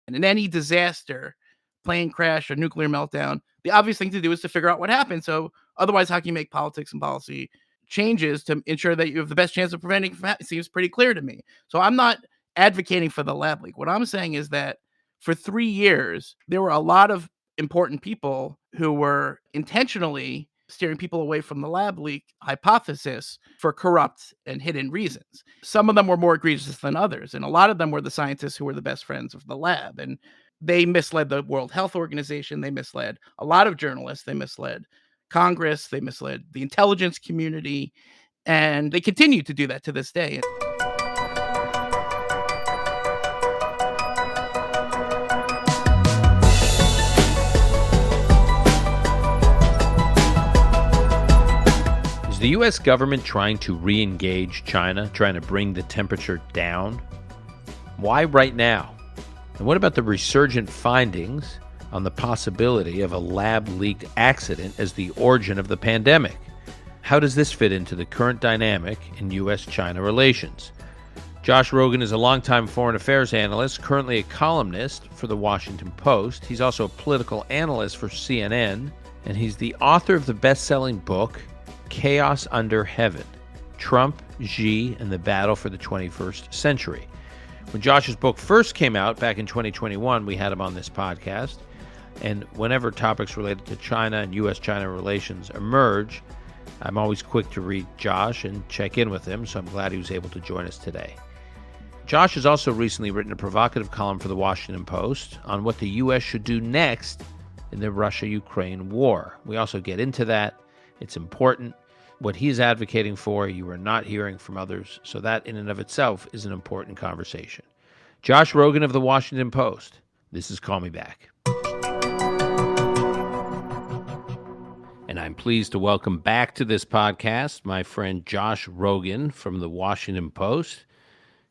And in any disaster, plane crash or nuclear meltdown, the obvious thing to do is to figure out what happened. So otherwise, how can you make politics and policy changes to ensure that you have the best chance of preventing it seems pretty clear to me. So I'm not advocating for the lab leak. What I'm saying is that for 3 years, there were a lot of important people who were intentionally steering people away from the lab leak hypothesis for corrupt and hidden reasons. Some of them were more egregious than others, and a lot of them were the scientists who were the best friends of the lab. And they misled the World Health Organization. They misled a lot of journalists. They misled Congress. They misled the intelligence community. And they continue to do that to this day. Is the U.S. government trying to re-engage China, trying to bring the temperature down? Why right now? And what about the resurgent findings on the possibility of a lab-leaked accident as the origin of the pandemic? How does this fit into the current dynamic in U.S.-China relations? Josh Rogin is a longtime foreign affairs analyst, currently a columnist for The Washington Post. He's also a political analyst for CNN, and he's the author of the best-selling book, Chaos Under Heaven, Trump, Xi, and the Battle for the 21st Century. When Josh's book first came out back in 2021, we had him on this podcast. And whenever topics related to China and U.S.-China relations emerge, I'm always quick to read Josh and check in with him, so I'm glad he was able to join us today. Josh has also recently written a provocative column for The Washington Post on what the U.S. should do next in the Russia-Ukraine war. We also get into that. It's important. What he's advocating for, you are not hearing from others. So that in and of itself is an important conversation. Josh Rogin of The Washington Post. This is Call Me Back. And I'm pleased to welcome back to this podcast my friend Josh Rogin from The Washington Post.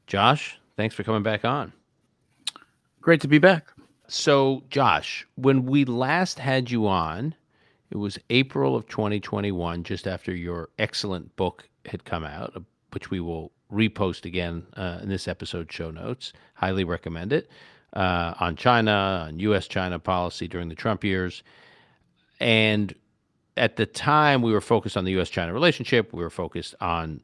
Josh, thanks for coming back on. Great to be back. So, Josh, when we last had you on, it was April of 2021, just after your excellent book had come out, which we will repost again in this episode's show notes. Highly recommend it. On China, on U.S.-China policy during the Trump years. And at the time, we were focused on the U.S.-China relationship. We were focused on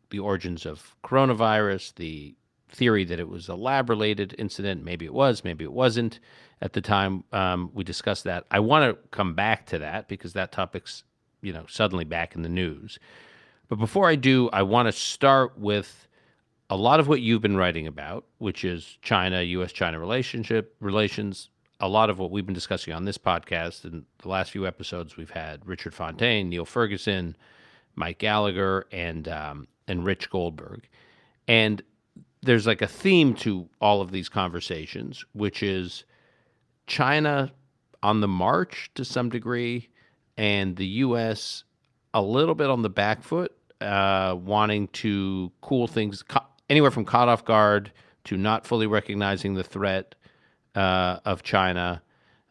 the origins of coronavirus, the theory that it was a lab-related incident. Maybe it was, maybe it wasn't. At the time, we discussed that. I want to come back to that because that topic's, suddenly back in the news. But before I do, I want to start with a lot of what you've been writing about, which is China, U.S.-China relations. A lot of what we've been discussing on this podcast in the last few episodes, we've had Richard Fontaine, Neil Ferguson, Mike Gallagher, and Rich Goldberg. And there's like a theme to all of these conversations, which is China on the march to some degree, and the U.S. a little bit on the back foot, wanting to cool things, anywhere from caught off guard to not fully recognizing the threat of China,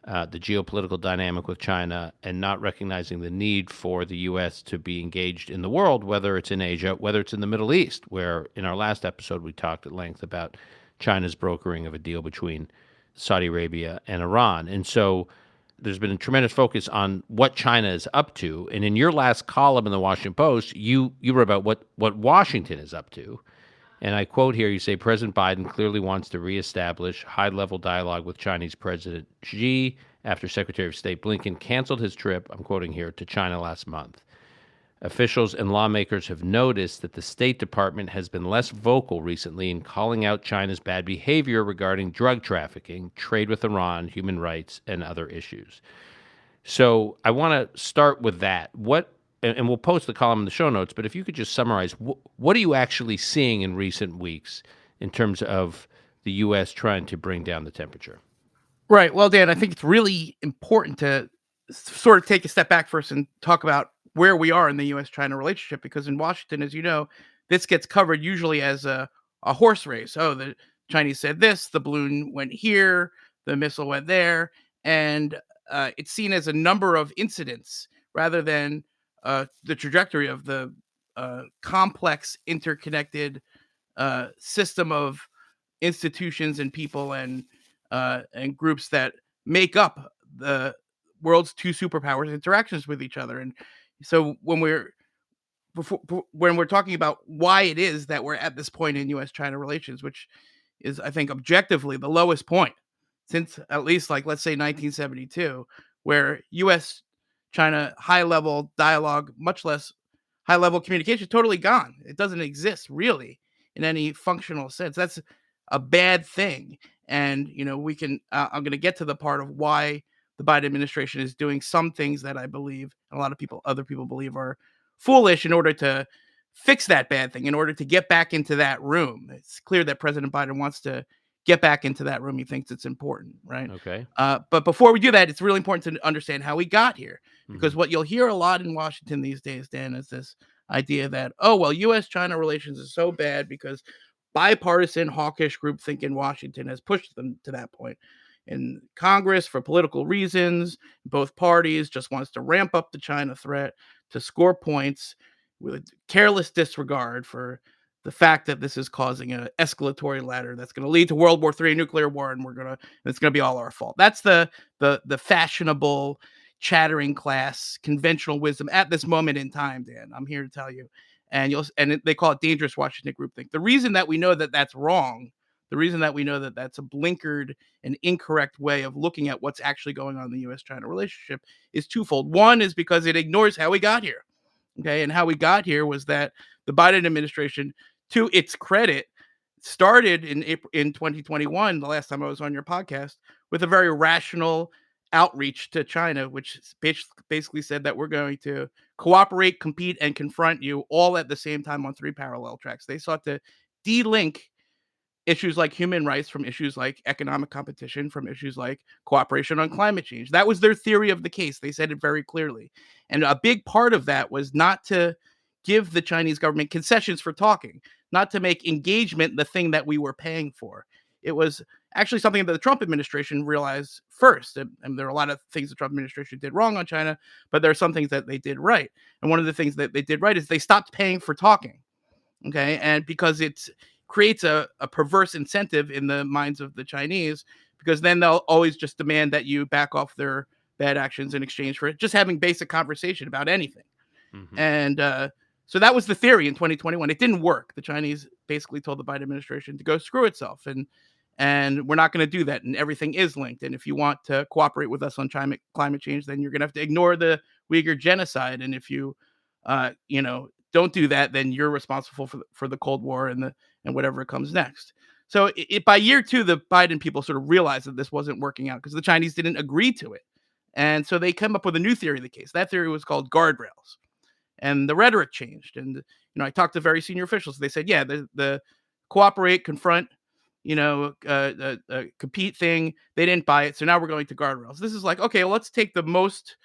the geopolitical dynamic with China, and not recognizing the need for the U.S. to be engaged in the world, whether it's in Asia, whether it's in the Middle East, where in our last episode we talked at length about China's brokering of a deal between Saudi Arabia and Iran. And so there's been a tremendous focus on what China is up to. And in your last column in the Washington Post, you wrote about what Washington is up to. And I quote here, you say, President Biden clearly wants to reestablish high-level dialogue with Chinese President Xi after Secretary of State Blinken canceled his trip, I'm quoting here, to China last month. Officials and lawmakers have noticed that the State Department has been less vocal recently in calling out China's bad behavior regarding drug trafficking, trade with Iran, human rights, and other issues. So I want to start with that. And we'll post the column in the show notes, but if you could just summarize, what are you actually seeing in recent weeks in terms of the U.S. trying to bring down the temperature? Right. Well, Dan, I think it's really important to sort of take a step back first and talk about where we are in the U.S.-China relationship, because in Washington, as you know, this gets covered usually as a horse race. Oh, the Chinese said this, the balloon went here, the missile went there, and it's seen as a number of incidents rather than the trajectory of the complex, interconnected system of institutions and people and and groups that make up the world's two superpowers interactions with each other. And so when we're talking about why it is that we're at this point in U.S.-China relations, which is, I think, objectively the lowest point since at least, like, let's say 1972, where U.S.-China high-level dialogue, much less high-level communication, totally gone. It doesn't exist really in any functional sense. That's a bad thing. And we can. I'm going to get to the part of why the Biden administration is doing some things that I believe, and a lot of other people believe, are foolish in order to fix that bad thing, in order to get back into that room. It's clear that President Biden wants to get back into that room. He thinks it's important, right? Okay. But before we do that, it's really important to understand how we got here, because Mhm. what you'll hear a lot in Washington these days, Dan, is this idea that, oh, well, U.S.-China relations is so bad because bipartisan hawkish groupthink in Washington has pushed them to that point. In Congress, for political reasons, both parties just wants to ramp up the China threat to score points with careless disregard for the fact that this is causing an escalatory ladder that's going to lead to World War III, nuclear war, and it's going to be all our fault. That's the fashionable chattering class conventional wisdom at this moment in time, Dan. I'm here to tell you, and they call it dangerous Washington groupthink. The reason that we know that that's wrong, the reason that we know that that's a blinkered and incorrect way of looking at what's actually going on in the U.S.-China relationship is twofold. One is because it ignores how we got here. Okay, and how we got here was that the Biden administration, to its credit, started in 2021, the last time I was on your podcast, with a very rational outreach to China, which basically said that we're going to cooperate, compete, and confront you all at the same time on three parallel tracks. They sought to de-link issues like human rights from issues like economic competition, from issues like cooperation on climate change. That was their theory of the case. They said it very clearly. And a big part of that was not to give the Chinese government concessions for talking, not to make engagement the thing that we were paying for. It was actually something that the Trump administration realized first. And there are a lot of things the Trump administration did wrong on China, but there are some things that they did right. And one of the things that they did right is they stopped paying for talking. Okay. And because it creates a perverse incentive in the minds of the Chinese, because then they'll always just demand that you back off their bad actions in exchange for just having basic conversation about anything. Mhm. And so that was the theory in 2021. It didn't work. The Chinese basically told the Biden administration to go screw itself. And we're not going to do that. And everything is linked. And if you want to cooperate with us on climate change, then you're going to have to ignore the Uyghur genocide. And if you, don't do that, then you're responsible for the Cold War and whatever comes next. So by year two, the Biden people sort of realized that this wasn't working out because the Chinese didn't agree to it. And so they came up with a new theory of the case. That theory was called guardrails. And the rhetoric changed. And, I talked to very senior officials. They said, yeah, the cooperate, confront, compete thing, they didn't buy it. So now we're going to guardrails. This is like, okay, well, let's take the most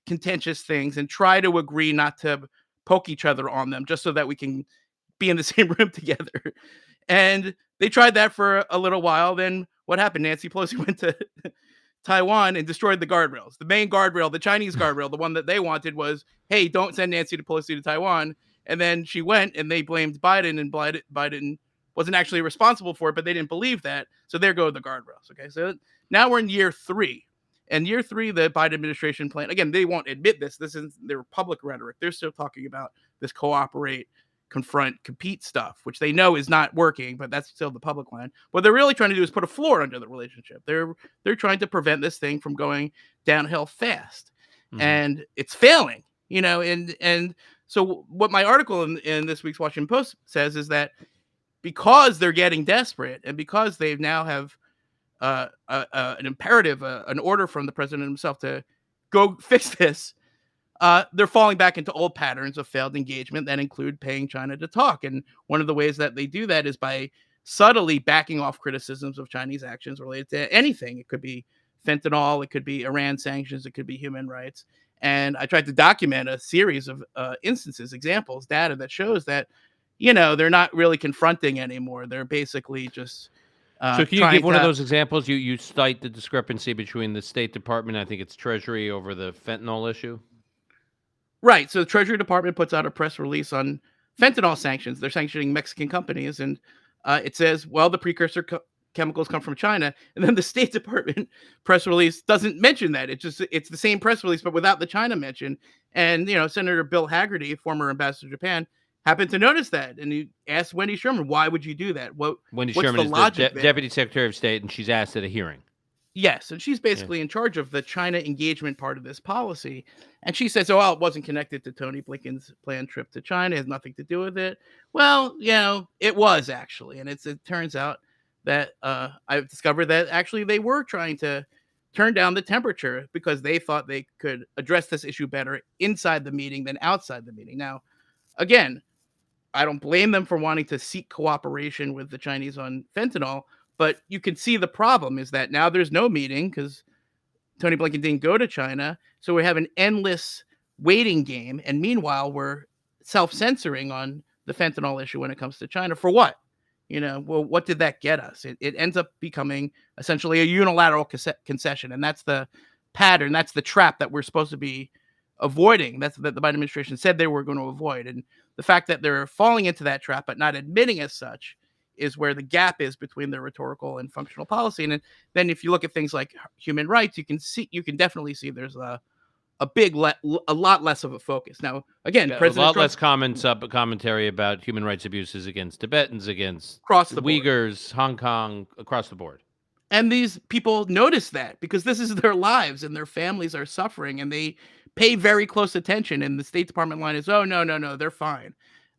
contentious things and try to agree not to poke each other on them just so that we can be in the same room together. And they tried that for a little while. Then what happened? Nancy Pelosi went to Taiwan and destroyed the guardrails. The main guardrail, the Chinese guardrail, the one that they wanted was, hey, don't send Nancy Pelosi to Taiwan. And then she went and they blamed Biden, and Biden wasn't actually responsible for it, but they didn't believe that. So there go the guardrails. Okay. So now we're in year three. And year three, the Biden administration plan, again, they won't admit this. This is their public rhetoric. They're still talking about this cooperate, confront, compete stuff, which they know is not working, but that's still the public line. What they're really trying to do is put a floor under the relationship. They're trying to prevent this thing from going downhill fast. Mhm. And it's failing, and so what my article in this week's Washington Post says is that because they're getting desperate and because they now have an imperative, an order from the president himself to go fix this, they're falling back into old patterns of failed engagement that include paying China to talk. And one of the ways that they do that is by subtly backing off criticisms of Chinese actions related to anything. It could be fentanyl, it could be Iran sanctions, it could be human rights. And I tried to document a series of instances, examples, data that shows that, they're not really confronting anymore. They're basically just So can you give trying one of to. those examples? You cite the discrepancy between the State Department, I think it's Treasury, over the fentanyl issue? Right. So the Treasury Department puts out a press release on fentanyl sanctions. They're sanctioning Mexican companies, and it says, well, the precursor chemicals come from China. And then the State Department press release doesn't mention that. It's the same press release, but without the China mention. And, Senator Bill Hagerty, former ambassador to Japan, happened to notice that. And he asked Wendy Sherman, why would you do that? Wendy What's Sherman the is the logic there? Deputy Secretary of State, and she's asked at a hearing. Yes, and she's basically in charge of the China engagement part of this policy. And she says, oh, well, it wasn't connected to Tony Blinken's planned trip to China. It has nothing to do with it. Well, it was actually. And it turns out that I've discovered that actually they were trying to turn down the temperature because they thought they could address this issue better inside the meeting than outside the meeting. Now, again, I don't blame them for wanting to seek cooperation with the Chinese on fentanyl, but you can see the problem is that now there's no meeting because Tony Blinken didn't go to China. So we have an endless waiting game. And meanwhile, we're self-censoring on the fentanyl issue when it comes to China. For what? Well, what did that get us? It ends up becoming essentially a unilateral concession. And that's the pattern. That's the trap that we're supposed to be avoiding. That's that the Biden administration said they were going to avoid. And the fact that they're falling into that trap, but not admitting as such, is where the gap is between their rhetorical and functional policy. And then if you look at things like human rights, you can definitely see there's a lot less of a focus. Now, again, a lot less commentary about human rights abuses against Tibetans, against across the Uyghurs, Hong Kong, across the board. And these people notice that because this is their lives and their families are suffering and they pay very close attention. And the State Department line is, oh, no, they're fine.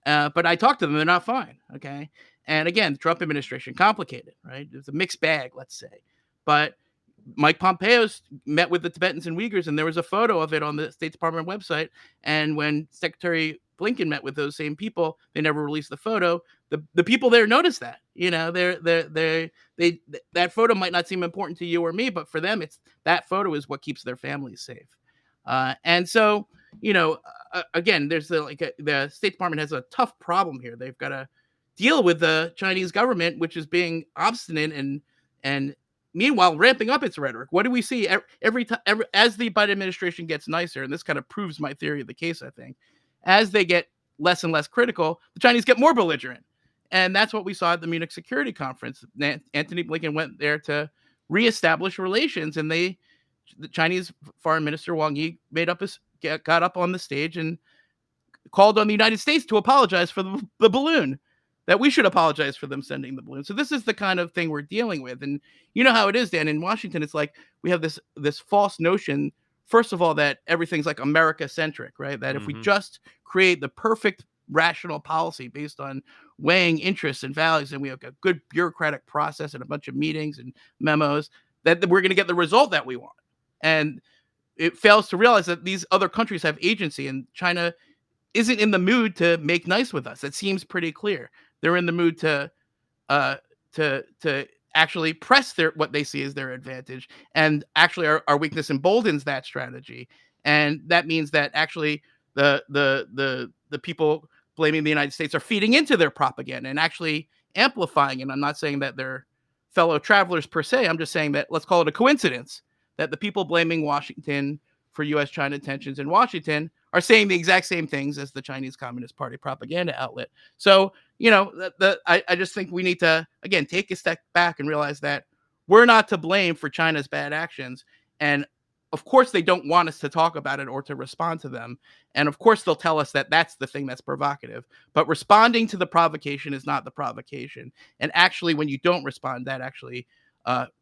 But I talked to them, they're not fine. Okay. And again, the Trump administration, complicated, right? It's a mixed bag, let's say. But Mike Pompeo met with the Tibetans and Uyghurs, and there was a photo of it on the State Department website. And when Secretary Blinken met with those same people, they never released the photo. The people there noticed that. That photo might not seem important to you or me, but for them, that photo is what keeps their families safe. And so, again, there's the State Department has a tough problem here. They've got to deal with the Chinese government, which is being obstinate and meanwhile ramping up its rhetoric. What do we see every time as the Biden administration gets nicer? And this kind of proves my theory of the case. I think as they get less and less critical, the Chinese get more belligerent, and that's what we saw at the Munich Security Conference. Antony Blinken went there to reestablish relations, and the Chinese Foreign Minister Wang Yi got up on the stage and called on the United States to apologize for the balloon. That we should apologize for them sending the balloon. So this is the kind of thing we're dealing with. And you know how it is, Dan, in Washington, it's like we have this false notion, first of all, that everything's like America-centric, right? That if we just create the perfect rational policy based on weighing interests and values, and we have a good bureaucratic process and a bunch of meetings and memos, that we're going to get the result that we want. And it fails to realize that these other countries have agency, and China isn't in the mood to make nice with us. It seems pretty clear. They're in the mood to actually press what they see as their advantage, and actually our weakness emboldens that strategy. And that means that actually the people blaming the United States are feeding into their propaganda and actually amplifying. And I'm not saying that they're fellow travelers per se. I'm just saying that let's call it a coincidence that the people blaming Washington for U.S.-China tensions in Washington are saying the exact same things as the Chinese Communist Party propaganda outlet. So, I just think we need to, again, take a step back and realize that we're not to blame for China's bad actions. And of course, they don't want us to talk about it or to respond to them. And of course, they'll tell us that that's the thing that's provocative. But responding to the provocation is not the provocation. And actually, when you don't respond, that actually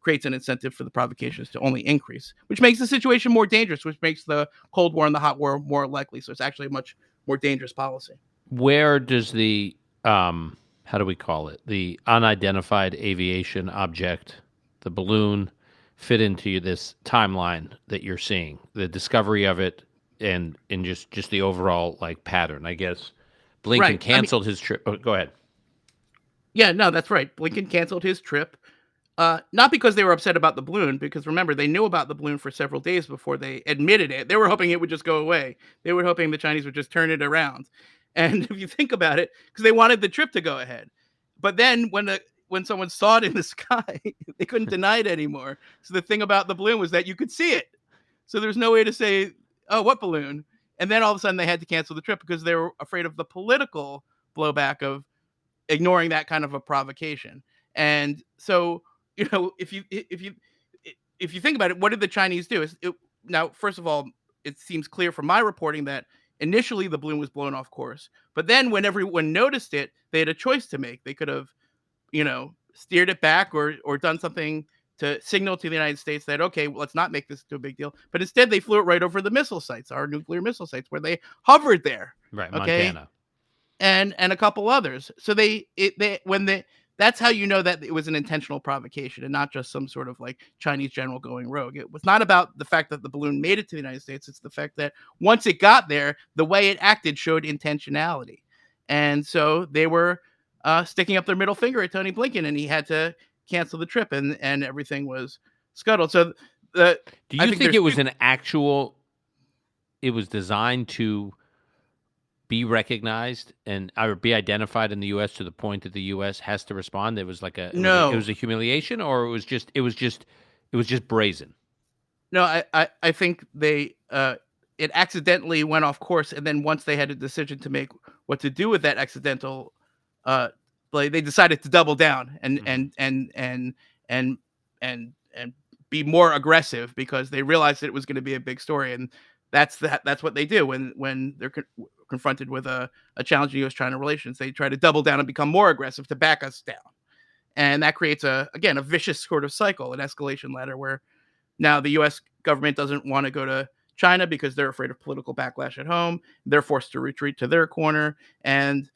creates an incentive for the provocations to only increase, which makes the situation more dangerous, which makes the Cold War and the Hot War more likely. So it's actually a much more dangerous policy. Where does the, how do we call it, the unidentified aviation object, the balloon, fit into this timeline that you're seeing, the discovery of it and just the overall pattern? I guess Blinken canceled his trip. Oh, go ahead. Yeah, no, that's right. Blinken canceled his trip. Not because they were upset about the balloon, because remember, they knew about the balloon for several days before they admitted it. They were hoping it would just go away. They were hoping the Chinese would just turn it around. And if you think about it, because they wanted the trip to go ahead. But then when someone saw it in the sky, they couldn't deny it anymore. So the thing about the balloon was that you could see it. So there's no way to say, oh, what balloon? And then all of a sudden they had to cancel the trip because they were afraid of the political blowback of ignoring that kind of a provocation. And so if you think about it, what did the Chinese do? Now, first of all, it seems clear from my reporting that initially the balloon was blown off course, but then when everyone noticed it, they had a choice to make. They could have, steered it back or done something to signal to the United States that, okay, well, let's not make this to a big deal. But instead, they flew it right over the missile sites, our nuclear missile sites, where they hovered there. Right, Okay, Montana. and a couple others. So that's how you know that it was an intentional provocation and not just some sort of like Chinese general going rogue. It was not about the fact that the balloon made it to the United States. It's the fact that once it got there, the way it acted showed intentionality. And so they were sticking up their middle finger at Tony Blinken, and he had to cancel the trip, and everything was scuttled. So Do I you think think there's it was it was designed to be recognized and or be identified in the U.S. to the point that the U.S. has to respond? It no. was a humiliation, or it was just brazen. No, I think it accidentally went off course, and then once they had a decision to make what to do with that accidental, uh, like they decided to double down Mhm. and and be more aggressive because they realized that it was going to be a big story, and that's what they do when they're confronted with a challenge in U.S.-China relations. They try to double down and become more aggressive to back us down, and that creates a vicious sort of cycle, an escalation ladder where now the U.S. government doesn't want to go to China because they're afraid of political backlash at home. They're forced to retreat to their corner, and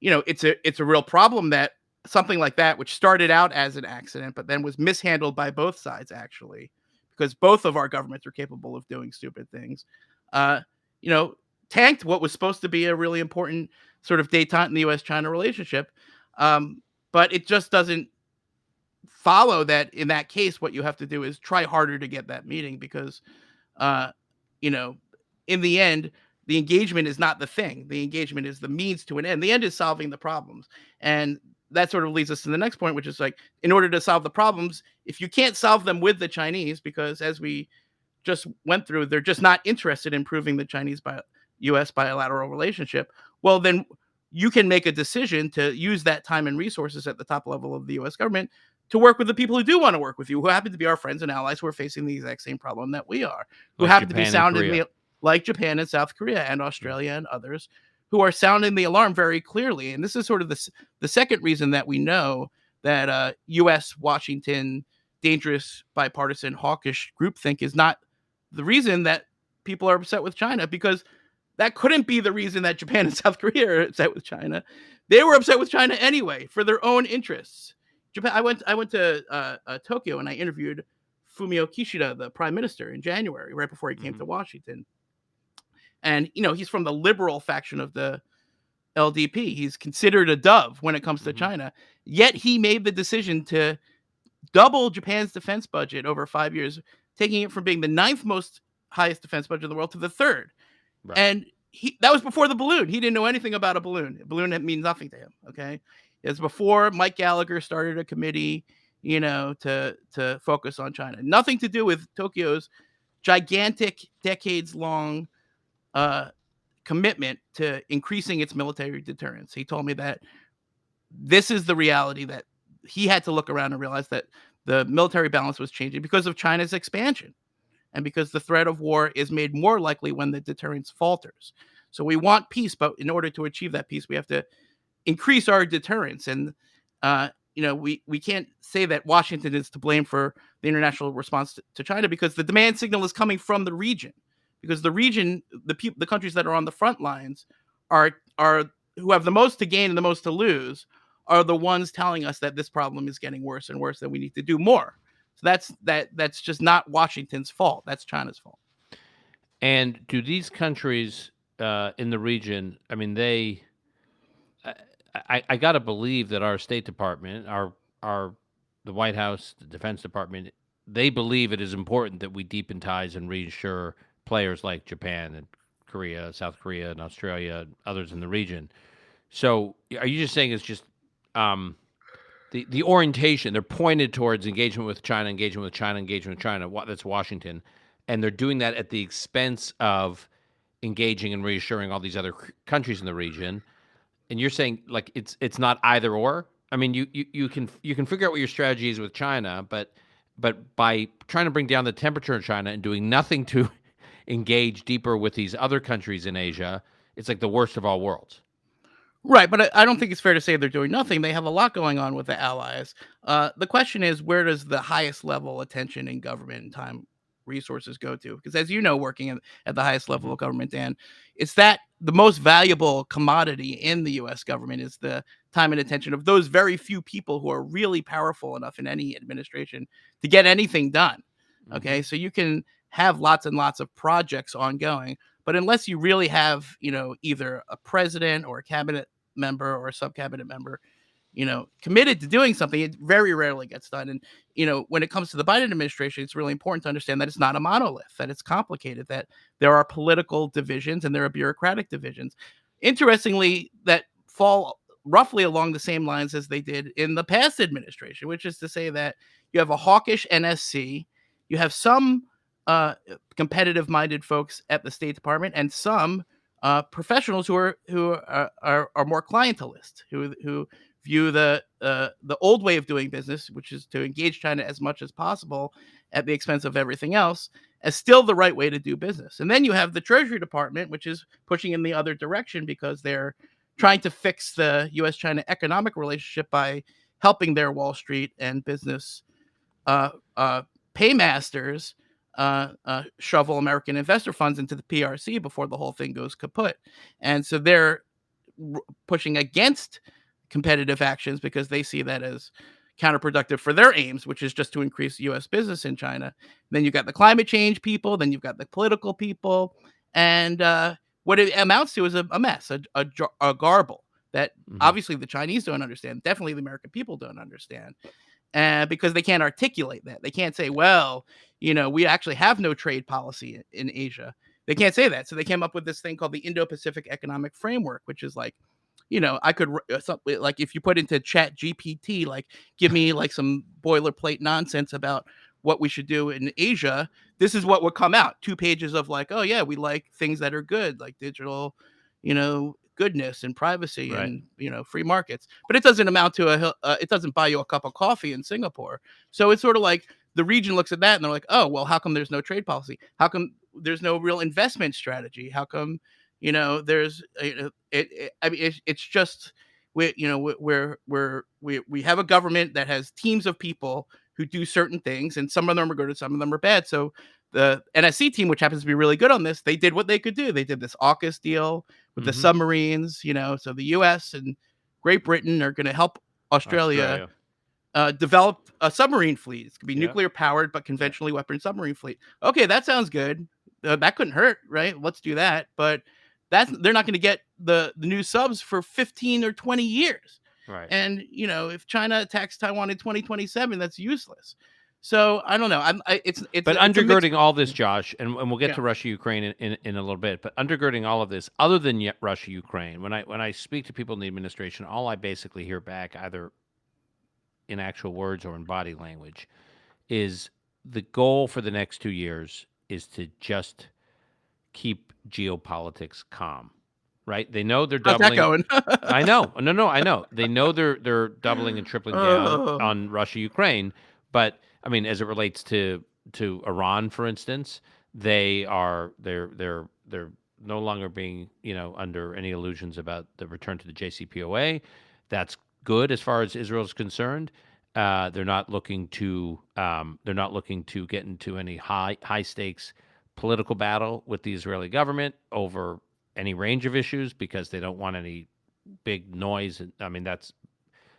it's a real problem that something like that, which started out as an accident, but then was mishandled by both sides actually, because both of our governments are capable of doing stupid things. Uh, you know, tanked what was supposed to be a really important sort of détente in the U.S.-China relationship, but it just doesn't follow that in that case what you have to do is try harder to get that meeting because uh you know in the end the engagement is not the thing. The engagement is the means to an end. The end is solving the problems, and that sort of leads us to the next point, which is like, in order to solve the problems, if you can't solve them with the Chinese, because as we just went through, they're just not interested in improving the US bilateral relationship, well, then you can make a decision to use that time and resources at the top level of the US government to work with the people who do want to work with you, who happen to be our friends and allies who are facing the exact same problem that we are, who Like happen to be Japan and sounding Korea. the like Japan and South Korea and Mm. Australia and others who are sounding the alarm very clearly. And this is sort of the second reason that we know that US Washington dangerous bipartisan hawkish groupthink is not the reason that people are upset with China, because that couldn't be the reason that Japan and South Korea are upset with China. They were upset with China anyway for their own interests. Japan. I went to Tokyo and I interviewed Fumio Kishida, the prime minister, in January, right before he came Mhm. to Washington. And he's from the liberal faction of the LDP. He's considered a dove when it comes to Mhm. China. Yet he made the decision to double Japan's defense budget over 5 years, taking it from being the ninth most highest defense budget in the world to the third. Right. And that was before the balloon. He didn't know anything about a balloon. A balloon means nothing to him. Okay, it's before Mike Gallagher started a committee, to focus on China. Nothing to do with Tokyo's gigantic, decades long uh, commitment to increasing its military deterrence. He told me that this is the reality, that he had to look around and realize that the military balance was changing because of China's expansion and because the threat of war is made more likely when the deterrence falters. So we want peace, but in order to achieve that peace, we have to increase our deterrence. And we can't say that Washington is to blame for the international response to China, because the demand signal is coming from the region. Because the region, the countries that are on the front lines are who have the most to gain and the most to lose, are the ones telling us that this problem is getting worse and worse, that we need to do more. So that's just not Washington's fault. That's China's fault. And do these countries in the region? I mean, I, I got to believe that our State Department, our the White House, the Defense Department, they believe it is important that we deepen ties and reassure players like Japan and Korea, South Korea, and Australia, and others in the region. So, are you just saying it's just um, the orientation? They're pointed towards engagement with China, engagement with China, engagement with China. That's Washington, and they're doing that at the expense of engaging and reassuring all these other countries in the region. And you're saying like it's not either or? I mean, you can figure out what your strategy is with China, but by trying to bring down the temperature in China and doing nothing to engage deeper with these other countries in Asia, it's like the worst of all worlds. Right, but I don't think it's fair to say they're doing nothing. They have a lot going on with the allies. The question is, where does the highest level attention in government and time resources go to? Because as you know, working at the highest level Mhm. of government, Dan, it's that the most valuable commodity in the U.S. government is the time and attention of those very few people who are really powerful enough in any administration to get anything done. Okay, Mhm. so you can have lots and lots of projects ongoing, but unless you really have, either a president or a cabinet member or a sub cabinet member, committed to doing something, it very rarely gets done. And, when it comes to the Biden administration, it's really important to understand that it's not a monolith, that it's complicated, that there are political divisions and there are bureaucratic divisions. Interestingly, that fall roughly along the same lines as they did in the past administration, which is to say that you have a hawkish NSC, you have some competitive minded folks at the State Department, and some professionals who are more clientelist, who view the old way of doing business, which is to engage China as much as possible at the expense of everything else, as still the right way to do business. And then you have the Treasury Department, which is pushing in the other direction because they're trying to fix the U.S. China economic relationship by helping their Wall Street and business uh, uh, paymasters shovel American investor funds into the PRC before the whole thing goes kaput. And so they're pushing against competitive actions because they see that as counterproductive for their aims, which is just to increase U.S. business in China. And then you've got the climate change people, then you've got the political people, and what it amounts to is a mess, a garble that Mhm. obviously the Chinese don't understand. Definitely the American people don't understand, because they can't articulate that. They can't say, well, we actually have no trade policy in Asia. They can't say that. So they came up with this thing called the Indo-Pacific Economic Framework, which is like, I could like if you put into Chat GPT, like give me like some boilerplate nonsense about what we should do in Asia. This is what would come out: 2 pages of like, oh yeah, we like things that are good, like digital, goodness and privacy Right. and free markets. But it doesn't amount to it doesn't buy you a cup of coffee in Singapore. So it's sort of like the region looks at that and they're like, oh well, how come there's no trade policy? How come there's no real investment strategy? How come there's I mean it's just we have a government that has teams of people who do certain things, and some of them are good and some of them are bad. So the NSC team, which happens to be really good on this, they did what they could do. They did this AUKUS deal with the Mhm. submarines, so the US and Great Britain are going to help Australia Australia. develop a submarine fleet. It's going to be Yeah. nuclear powered, but Yeah. conventionally weaponed submarine fleet. Okay, that sounds good. That couldn't hurt, right? Let's do that. But they're not going to get the new subs for 15 or 20 years. Right. And if China attacks Taiwan in 2027, that's useless. So I don't know. But It's a mixed. undergirding all this, Josh, and we'll get Yeah. to Russia Ukraine in a little bit. But undergirding all of this, other than yet Russia Ukraine, when I speak to people in the administration, all I basically hear back, either in actual words or in body language, is the goal for the next 2 years is to just keep geopolitics calm. Right? They know they're How's that doubling. going? I know. No, no, I know. They know they're doubling and tripling down Oh. on Russia Ukraine, but I mean, as it relates to Iran, for instance, they're no longer being under any illusions about the return to the JCPOA. That's good as far as Israel is concerned. They're not looking to get into any high stakes political battle with the Israeli government over any range of issues because they don't want any big noise. And I mean, that's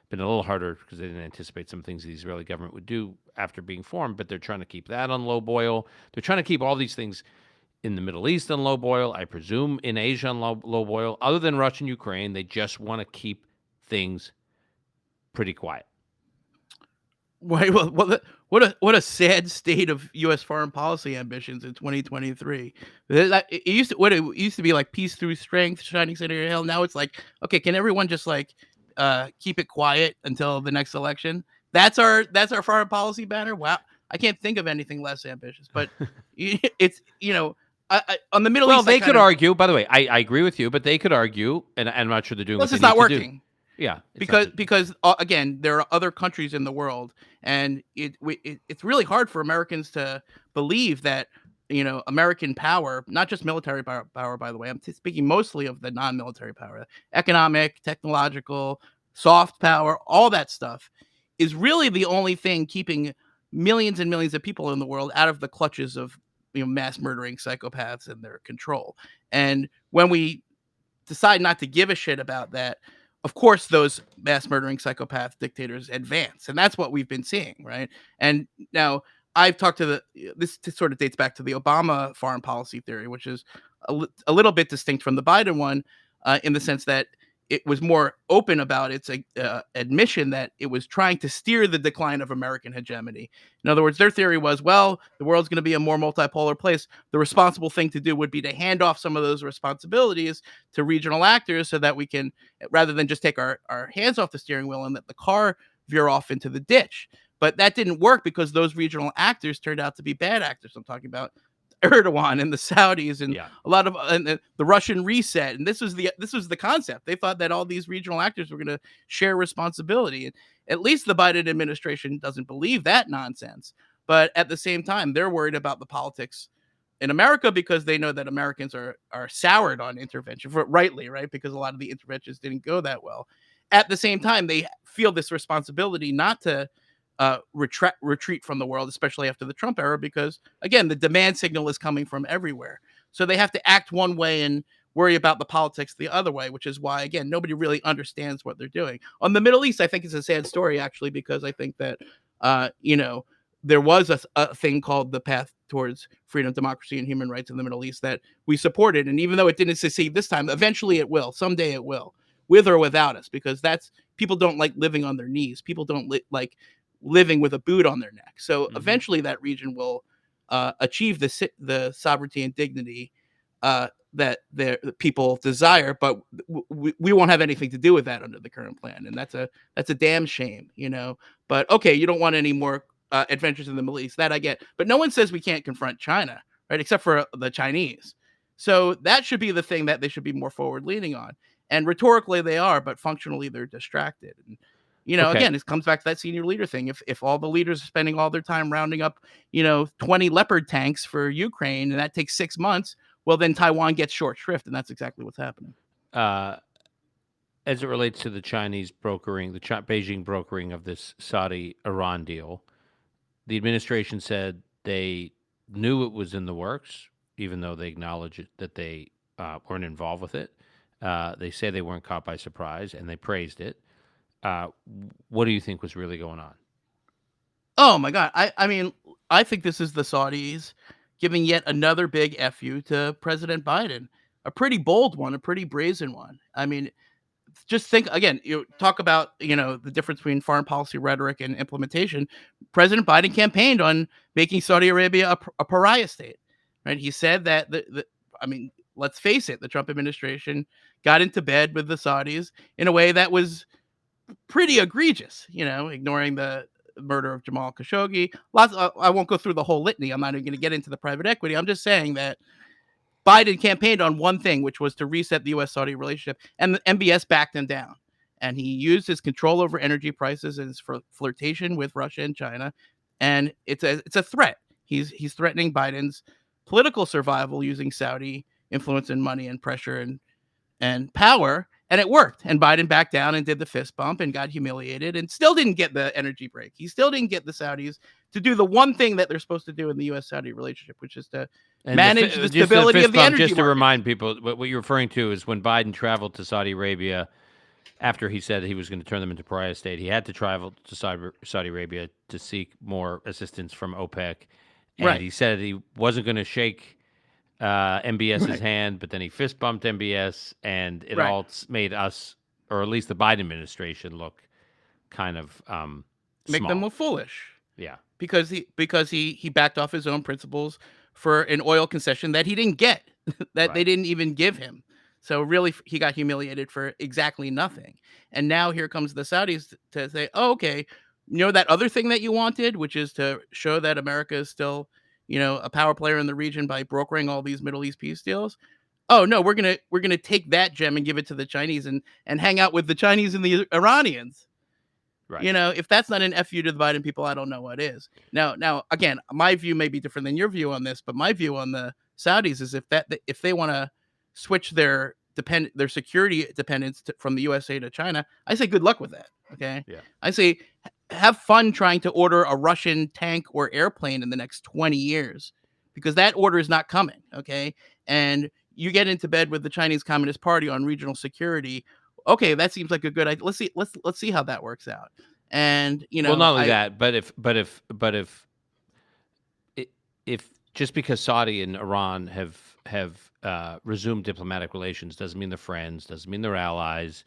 been a little harder because they didn't anticipate some things the Israeli government would do after being formed, but they're trying to keep that on low boil. They're trying to keep all these things in the Middle East on low boil, I presume in Asia on low boil. Other than Russia and Ukraine, they just want to keep things pretty quiet. Wait, what a sad state of U.S. foreign policy ambitions in 2023. It used to be like peace through strength, shining city of hill. Now it's like, okay, can everyone just like keep it quiet until the next election? That's our foreign policy banner. Wow, I can't think of anything less ambitious. But it's on the Middle Well, East, I they kind could of argue, by the way, I agree with you, but they could argue, and I'm not sure they're doing what plus they it's need not to do. working. Yeah, it's not because again, there are other countries in the world, and it's really hard for Americans to believe that American power, not just military power, by the way. I'm speaking mostly of the non-military power, economic, technological, soft power, all that stuff is really the only thing keeping millions and millions of people in the world out of the clutches of mass murdering psychopaths and their control. And when we decide not to give a shit about that, of course those mass murdering psychopath dictators advance, and that's what we've been seeing, right? And now I've talked to this sort of dates back to the Obama foreign policy theory, which is a little bit distinct from the Biden one, in the sense that it was more open about its admission that it was trying to steer the decline of American hegemony. In other words, their theory was, well, the world's going to be a more multipolar place. The responsible thing to do would be to hand off some of those responsibilities to regional actors so that we can, rather than just take our hands off the steering wheel and let the car veer off into the ditch. But that didn't work because those regional actors turned out to be bad actors. I'm talking about Erdogan and the Saudis and Yeah. a lot of the Russian reset. And this was the concept. They thought that all these regional actors were going to share responsibility. And at least the Biden administration doesn't believe that nonsense. But at the same time, they're worried about the politics in America because they know that Americans are soured on intervention, rightly, right? Because a lot of the interventions didn't go that well. At the same time, they feel this responsibility not to retreat from the world, especially after the Trump era, because again, the demand signal is coming from everywhere. So they have to act one way and worry about the politics the other way, which is why, again, nobody really understands what they're doing. On the Middle East, I think it's a sad story, actually, because I think that, there was a thing called the path towards freedom, democracy, and human rights in the Middle East that we supported. And even though it didn't succeed this time, eventually it will. Someday it will, with or without us, because people don't like living on their knees. People don't like living with a boot on their neck. So eventually that region will achieve the sovereignty and dignity that the people desire, but we won't have anything to do with that under the current plan, and that's a damn shame, But okay, you don't want any more adventures in the Middle East, that I get, but no one says we can't confront China, right? Except for the Chinese. So that should be the thing that they should be more forward leaning on. And rhetorically they are, but functionally they're distracted. And Okay. again, it comes back to that senior leader thing. If all the leaders are spending all their time rounding up, 20 Leopard tanks for Ukraine, and that takes 6 months, well, then Taiwan gets short shrift, and that's exactly what's happening. Uh, as it relates to the Chinese brokering, Beijing brokering of this Saudi-Iran deal, the administration said they knew it was in the works, even though they acknowledged that they weren't involved with it. They say they weren't caught by surprise, and they praised it. Uh, what do you think was really going on? Oh my God. I mean, I think this is the Saudis giving yet another big FU to President Biden. A pretty bold one, a pretty brazen one. I mean, just think again, you talk about, the difference between foreign policy rhetoric and implementation. President Biden campaigned on making Saudi Arabia a pariah state, right? He said that I mean, let's face it, the Trump administration got into bed with the Saudis in a way that was pretty egregious, ignoring the murder of Jamal Khashoggi. I won't go through the whole litany. I'm not even going to get into the private equity. I'm just saying that Biden campaigned on one thing, which was to reset the U.S.-Saudi relationship, and the MBS backed him down. And he used his control over energy prices and his flirtation with Russia and China, and it's a threat. He's threatening Biden's political survival using Saudi influence and money and pressure and power, and it worked. And Biden backed down and did the fist bump and got humiliated and still didn't get the energy break. He still didn't get the Saudis to do the one thing that they're supposed to do in the U.S.-Saudi relationship, which is to manage the stability of the energy Just to market. remind people, what you're referring to is when Biden traveled to Saudi Arabia after he said he was going to turn them into pariah state. He had to travel to Saudi Arabia to seek more assistance from OPEC, and Right. he said he wasn't going to shake MBS's hand, but then he fist bumped MBS, and it all made us, or at least the Biden administration, look kind of Make small. them look foolish. Yeah. Because he backed off his own principles for an oil concession that he didn't get, that they didn't even give him. So really, he got humiliated for exactly nothing. And now here comes the Saudis to say, oh, okay, that other thing that you wanted, which is to show that America is still, a power player in the region by brokering all these Middle East peace deals. oh no, we're gonna take that gem and give it to the Chinese and hang out with the Chinese and the Iranians. Right. You know, if that's not an fu to the Biden people, I don't know what is. Now, again, my view may be different than your view on this, but my view on the Saudis is if they want to switch their security dependence from the USA to China, I say good luck with that. Okay, Yeah. I say have fun trying to order a Russian tank or airplane in the next 20 years because that order is not coming. Okay, and you get into bed with the Chinese Communist Party on regional security. Okay, that seems like a good idea. Let's see how that works out. And Well, not only that, i- if just because Saudi and Iran have resumed diplomatic relations doesn't mean they're friends, doesn't mean they're allies,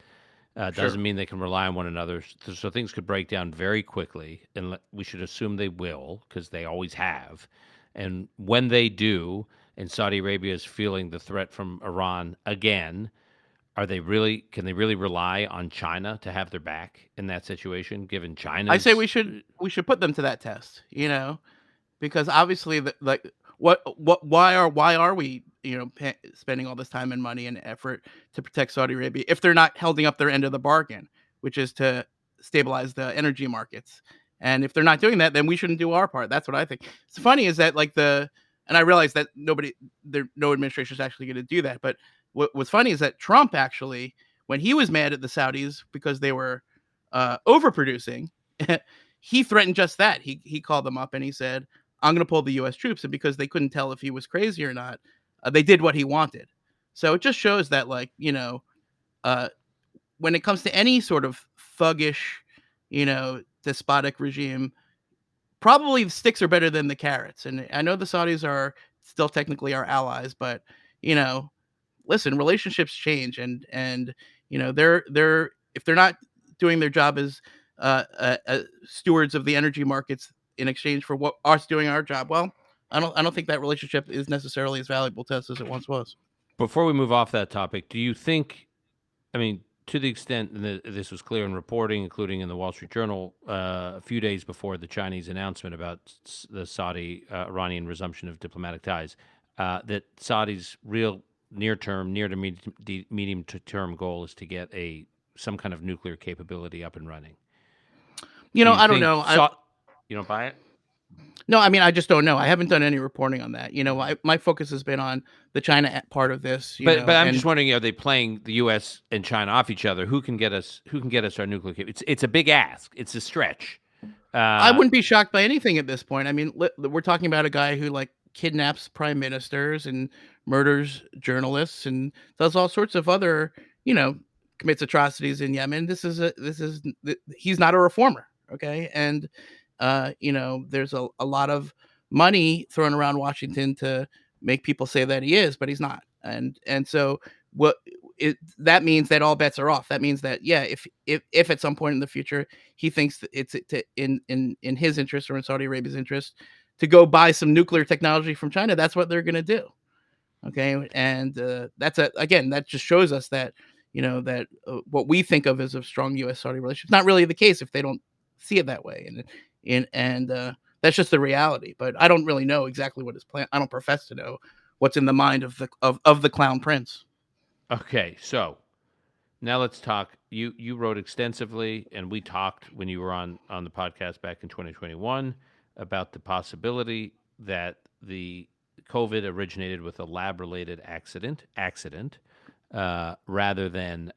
sure. doesn't mean they can rely on one another. So things could break down very quickly, and we should assume they will because they always have. And when they do, and Saudi Arabia is feeling the threat from Iran again, can they really rely on China to have their back in that situation, given I say China's we should put them to that test, because obviously like why are we spending all this time and money and effort to protect Saudi Arabia if they're not holding up their end of the bargain, which is to stabilize the energy markets. And if they're not doing that, then we shouldn't do our part. That's what I think. It's funny is that and I realize that no administration is actually going to do that. But what's funny is that Trump actually, when he was mad at the Saudis because they were overproducing, he threatened just that. He called them up and he said, "I'm going to pull the U.S. troops," and because they couldn't tell if he was crazy or not, they did what he wanted. So it just shows that, uh, when it comes to any sort of thuggish, despotic regime, probably the sticks are better than the carrots. And I know the Saudis are still technically our allies, but you know, listen, relationships change, and they're if they're not doing their job as stewards of the energy markets in exchange for what us doing our job, well, I don't think that relationship is necessarily as valuable to us as it once was. Before we move off that topic, do you think, I mean, to the extent that this was clear in reporting, including in the Wall Street Journal, a few days before the Chinese announcement about the Saudi Iranian resumption of diplomatic ties, that Saudi's real near to medium term goal is to get some kind of nuclear capability up and running. Do you I don't think know. you don't buy it? No, I mean, I just don't know. I haven't done any reporting on that. My focus has been on the China part of this. But I'm just And wondering, are they playing the U.S. and China off each other? Who can get us? Who can get us our nuclear? It's a big ask. It's a stretch. I Uh, wouldn't be shocked by anything at this point. I mean, we're talking about a guy who kidnaps prime ministers and murders journalists and does all sorts of other, commits atrocities in Yemen. He's not a reformer, okay? And there's a lot of money thrown around Washington to make people say that he is, but he's not. And so that means that all bets are off. That means that, yeah, if at some point in the future he thinks that it's in his interest or in Saudi Arabia's interest to go buy some nuclear technology from China, that's what they're going to do. Okay, and again, that just shows us that what we think of as a strong U.S. Saudi relationship is not really the case if they don't see it that way, and that's just the reality. But I don't really know exactly what his plan. I don't profess to know what's in the mind of the clown prince. okay, so now let's talk. You wrote extensively, and we talked when you were on the podcast back in 2021 about the possibility that the COVID originated with a lab related accident rather than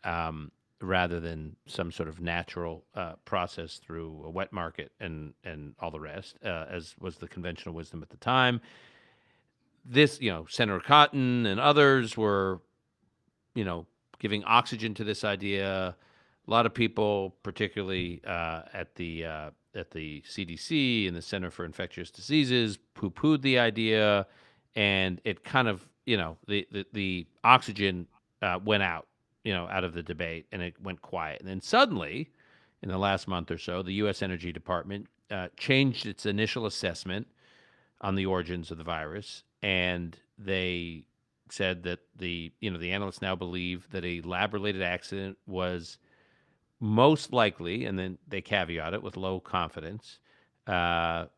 some sort of natural process through a wet market and all the rest, as was the conventional wisdom at the time. This, Senator Cotton and others were, you know, giving oxygen to this idea. A lot of people, particularly at the CDC and the Center for Infectious Diseases, poo-pooed the idea, and it kind of, the oxygen went out of the debate, and it went quiet. And then suddenly, in the last month or so, the U.S. Energy Department changed its initial assessment on the origins of the virus, and they said that the analysts now believe that a lab related accident was most likely, and then they caveat it with low confidence. The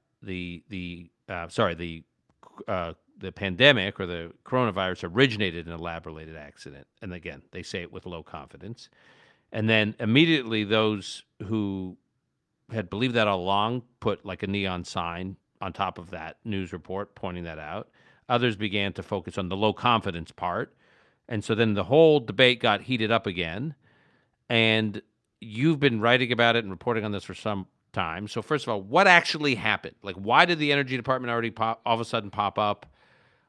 the pandemic or the coronavirus originated in a lab-related accident. And again, they say it with low confidence. And then immediately those who had believed that all along put like a neon sign on top of that news report pointing that out. Others began to focus on the low confidence part. And so then the whole debate got heated up again. And you've been writing about it and reporting on this for some time. So first of all, what actually happened? Like, why did the Energy Department already all of a sudden pop up?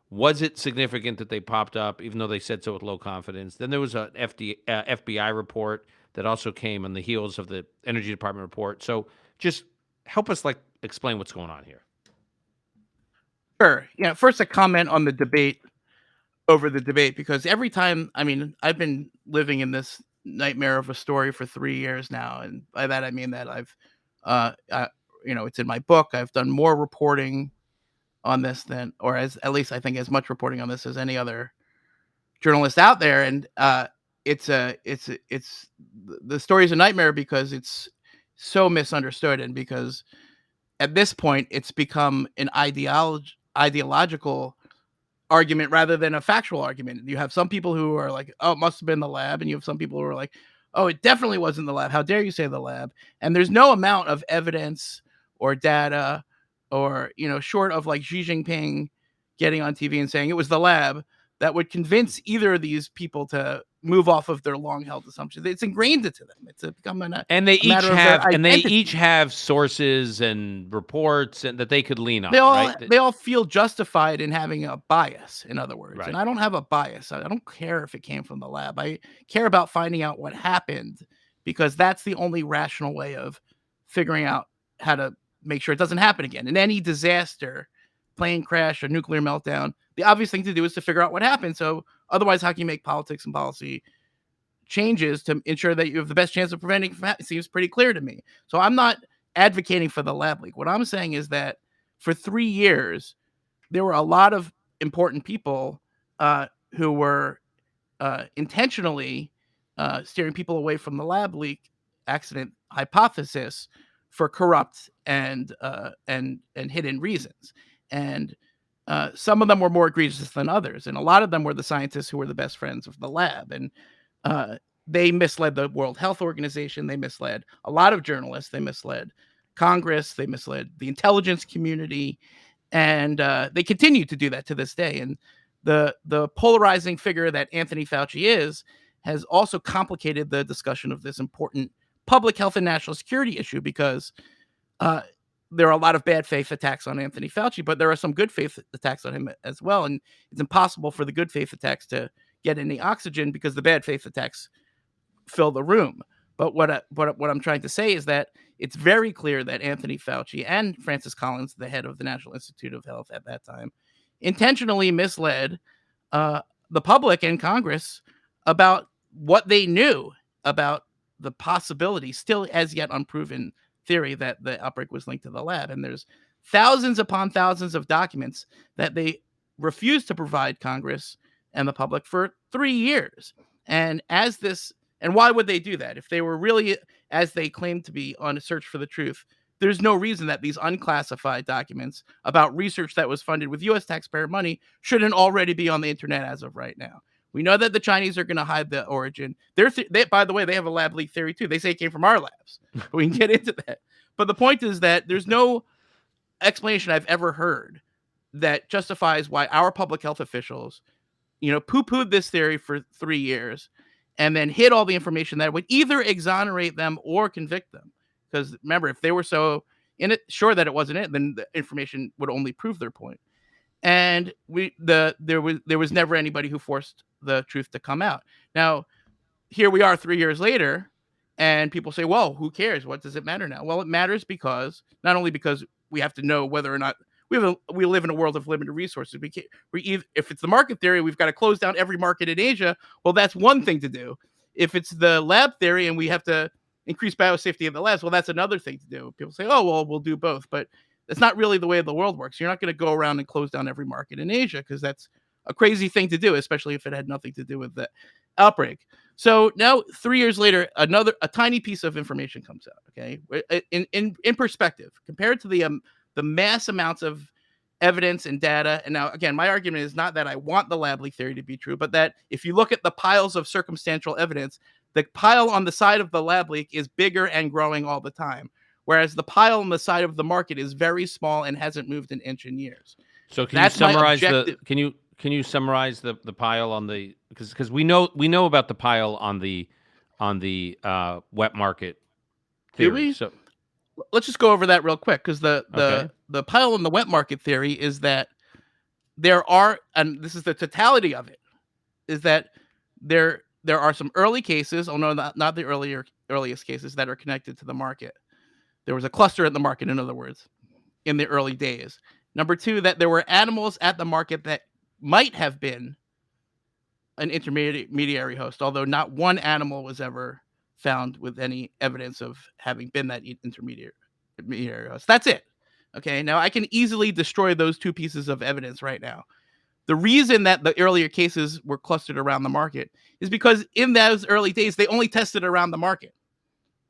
Was it significant that they popped up, even though they said so with low confidence? Then there was an FBI report that also came on the heels of the Energy Department report. So just help us explain what's going on here. Sure. Yeah. First, a comment on the debate over the debate, because every time, I mean, I've been living in this nightmare of a story for 3 years now, and by that I mean that I've, it's in my book. I've done more reporting on this than, or as at least I think as much reporting on this as any other journalist out there, and the story is a nightmare because it's so misunderstood, and because at this point it's become an ideological argument rather than a factual argument. You have some people who are like, oh, it must have been the lab, and you have some people who are like, oh, it definitely wasn't the lab. How dare you say the lab? And there's no amount of evidence or data or, short of like Xi Jinping getting on TV and saying it was the lab, that would convince either of these people to move off of their long-held assumptions. It's ingrained into them. It's become a matter of their identity. And they each have sources and reports and that they could lean on. They all feel justified in having a bias, in other words. Right. And I don't have a bias. I don't care if it came from the lab. I care about finding out what happened, because that's the only rational way of figuring out how to make sure it doesn't happen again. In any disaster, plane crash or nuclear meltdown, the obvious thing to do is to figure out what happened. So otherwise, how can you make politics and policy changes to ensure that you have the best chance of preventing? It seems pretty clear to me. So I'm not advocating for the lab leak. What I'm saying is that for 3 years, there were a lot of important people who were intentionally steering people away from the lab leak accident hypothesis for corrupt and hidden reasons. And some of them were more egregious than others. And a lot of them were the scientists who were the best friends of the lab. And they misled the World Health Organization. They misled a lot of journalists. They misled Congress. They misled the intelligence community. And they continue to do that to this day. And the polarizing figure that Anthony Fauci has also complicated the discussion of this important public health and national security issue, because there are a lot of bad faith attacks on Anthony Fauci, but there are some good faith attacks on him as well. And it's impossible for the good faith attacks to get any oxygen because the bad faith attacks fill the room. But what I'm trying to say is that it's very clear that Anthony Fauci and Francis Collins, the head of the National Institute of Health at that time, intentionally misled the public and Congress about what they knew about the possibility, still as yet unproven theory, that the outbreak was linked to the lab. And there's thousands upon thousands of documents that they refused to provide Congress and the public for 3 years. And why would they do that? If they were really, as they claimed to be, on a search for the truth, there's no reason that these unclassified documents about research that was funded with U.S. taxpayer money shouldn't already be on the internet as of right now. We know that the Chinese are going to hide the origin. By the way, they have a lab leak theory too. They say it came from our labs. We can get into that. But the point is that there's no explanation I've ever heard that justifies why our public health officials, poo-pooed this theory for 3 years and then hid all the information that would either exonerate them or convict them. Because remember, if they were so sure that it wasn't it, then the information would only prove their point. And there was never anybody who forced the truth to come out. Now, here we are 3 years later, and people say, well, who cares? What does it matter now? Well, it matters because not only because we have to know whether or not we live in a world of limited resources. If it's the market theory, we've got to close down every market in Asia. Well, that's one thing to do. If it's the lab theory and we have to increase biosafety in the labs, well, that's another thing to do. People say, oh, well, we'll do both. But that's not really the way the world works. You're not going to go around and close down every market in Asia, because that's a crazy thing to do, especially if it had nothing to do with the outbreak. So now 3 years later, a tiny piece of information comes out. Okay, in perspective, compared to the mass amounts of evidence and data. And now, again, my argument is not that I want the lab leak theory to be true, but that if you look at the piles of circumstantial evidence, the pile on the side of the lab leak is bigger and growing all the time, whereas the pile on the side of the market is very small and hasn't moved an inch in years. So can you That's my summarize objective. can you summarize the pile on the, because we know about the pile on the wet market Do theory. we? So Let's just go over that real quick, because okay. the pile in the wet market theory is that there are, and this is the totality of it, is that there are some early cases, oh no, not the earliest cases, that are connected to the market. There was a cluster in the market, in other words, in the early days. Number two, that there were animals at the market that might have been an intermediary host, although not one animal was ever found with any evidence of having been that intermediary host. That's it. Okay, now I can easily destroy those two pieces of evidence right now. The reason that the earlier cases were clustered around the market is because in those early days, they only tested around the market.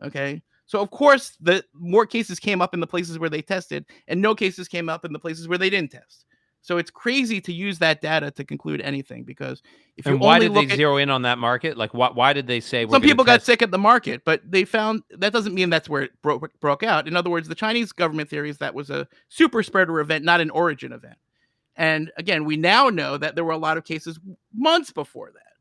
Okay, so of course, the more cases came up in the places where they tested, and no cases came up in the places where they didn't test. So it's crazy to use that data to conclude anything, because if you And why only did they look at, zero in on that market? Like, why did they say we're some going to people got test? sick at the market, but they found that doesn't mean that's where it broke out. In other words, the Chinese government theory is that was a super spreader event, not an origin event. And again, we now know that there were a lot of cases months before that,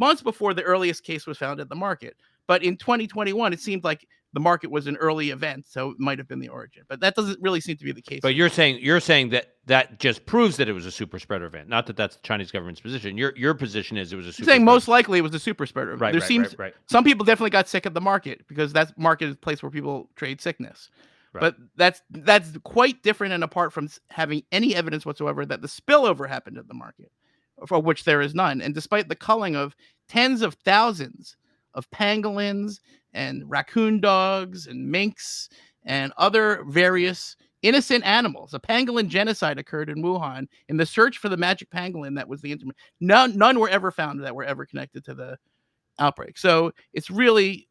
months before the earliest case was found at the market. But in 2021, it seemed like the market was an early event, so it might have been the origin. But that doesn't really seem to be the case. But you're saying that just proves that it was a super spreader event, not that that's the Chinese government's position. Your position is it was a super. I'm saying most likely it was a super spreader event. Right, right. Some people definitely got sick at the market, because that market is a place where people trade sickness. Right. But that's quite different and apart from having any evidence whatsoever that the spillover happened at the market, for which there is none. And despite the culling of tens of thousands of pangolins and raccoon dogs and minks and other various innocent animals, a pangolin genocide occurred in Wuhan in the search for the magic pangolin that was the intimate. None were ever found that were ever connected to the outbreak. So it's really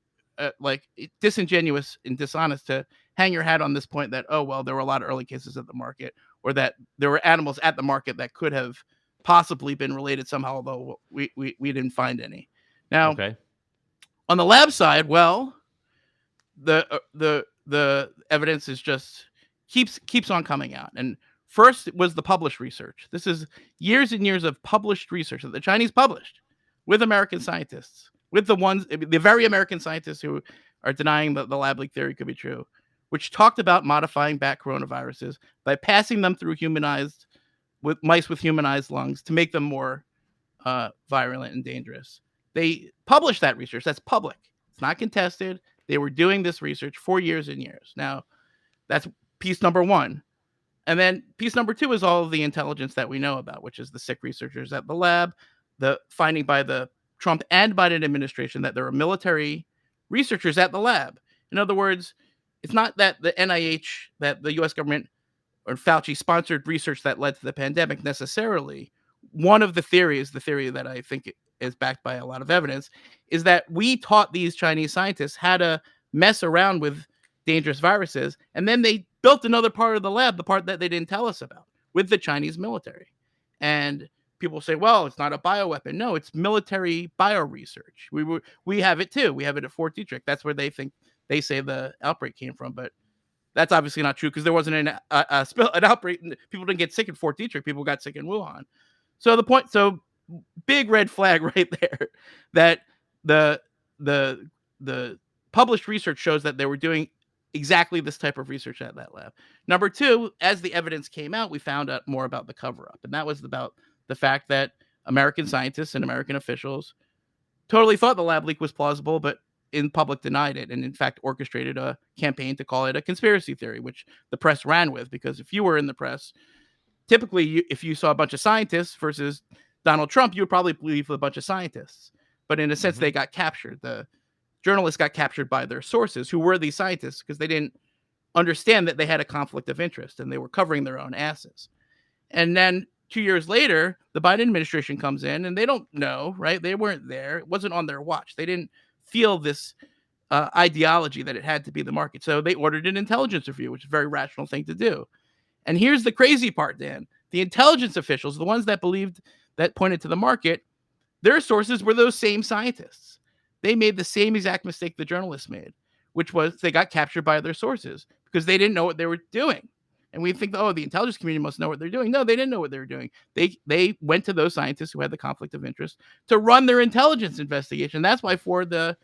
disingenuous and dishonest to hang your hat on this point that, oh, well, there were a lot of early cases at the market, or that there were animals at the market that could have possibly been related somehow, although we didn't find any. Now, okay. On the lab side, well, the evidence is just keeps on coming out. And first was the published research. This is years and years of published research that the Chinese published with American scientists, with the very American scientists who are denying that the lab leak theory could be true, which talked about modifying bat coronaviruses by passing them through mice with humanized lungs to make them more virulent and dangerous. They published that research. That's public. It's not contested. They were doing this research for years and years. Now, that's piece number one. And then piece number two is all of the intelligence that we know about, which is the sick researchers at the lab, the finding by the Trump and Biden administration that there are military researchers at the lab. In other words, it's not that the NIH, that the U.S. government or Fauci sponsored research that led to the pandemic necessarily. One of the theories, the theory that I think is backed by a lot of evidence, is that we taught these Chinese scientists how to mess around with dangerous viruses, and then they built another part of the lab, the part that they didn't tell us about, with the Chinese military. And people say, well, it's not a bioweapon. No, it's military bioresearch. We have it too. We have it at Fort Detrick. That's where they say the outbreak came from, but that's obviously not true, because there wasn't an outbreak. People didn't get sick at Fort Detrick. People got sick in Wuhan. So big red flag right there, that the published research shows that they were doing exactly this type of research at that lab. Number two, as the evidence came out, we found out more about the cover-up, and that was about the fact that American scientists and American officials totally thought the lab leak was plausible, but in public denied it, and in fact orchestrated a campaign to call it a conspiracy theory, which the press ran with, because if you were in the press, typically if you saw a bunch of scientists versus Donald Trump, you would probably believe a bunch of scientists. But in a sense, they got captured. The journalists got captured by their sources, who were these scientists, because they didn't understand that they had a conflict of interest and they were covering their own asses. And then 2 years later, the Biden administration comes in and they don't know, right? They weren't there. It wasn't on their watch. They didn't feel this ideology that it had to be the market. So they ordered an intelligence review, which is a very rational thing to do. And here's the crazy part, Dan. The intelligence officials, the ones that believed, that pointed to the market, their sources were those same scientists. They made the same exact mistake the journalists made, which was they got captured by their sources because they didn't know what they were doing. And we think, oh, the intelligence community must know what they're doing. No, they didn't know what they were doing. They went to those scientists who had the conflict of interest to run their intelligence investigation. That's why for the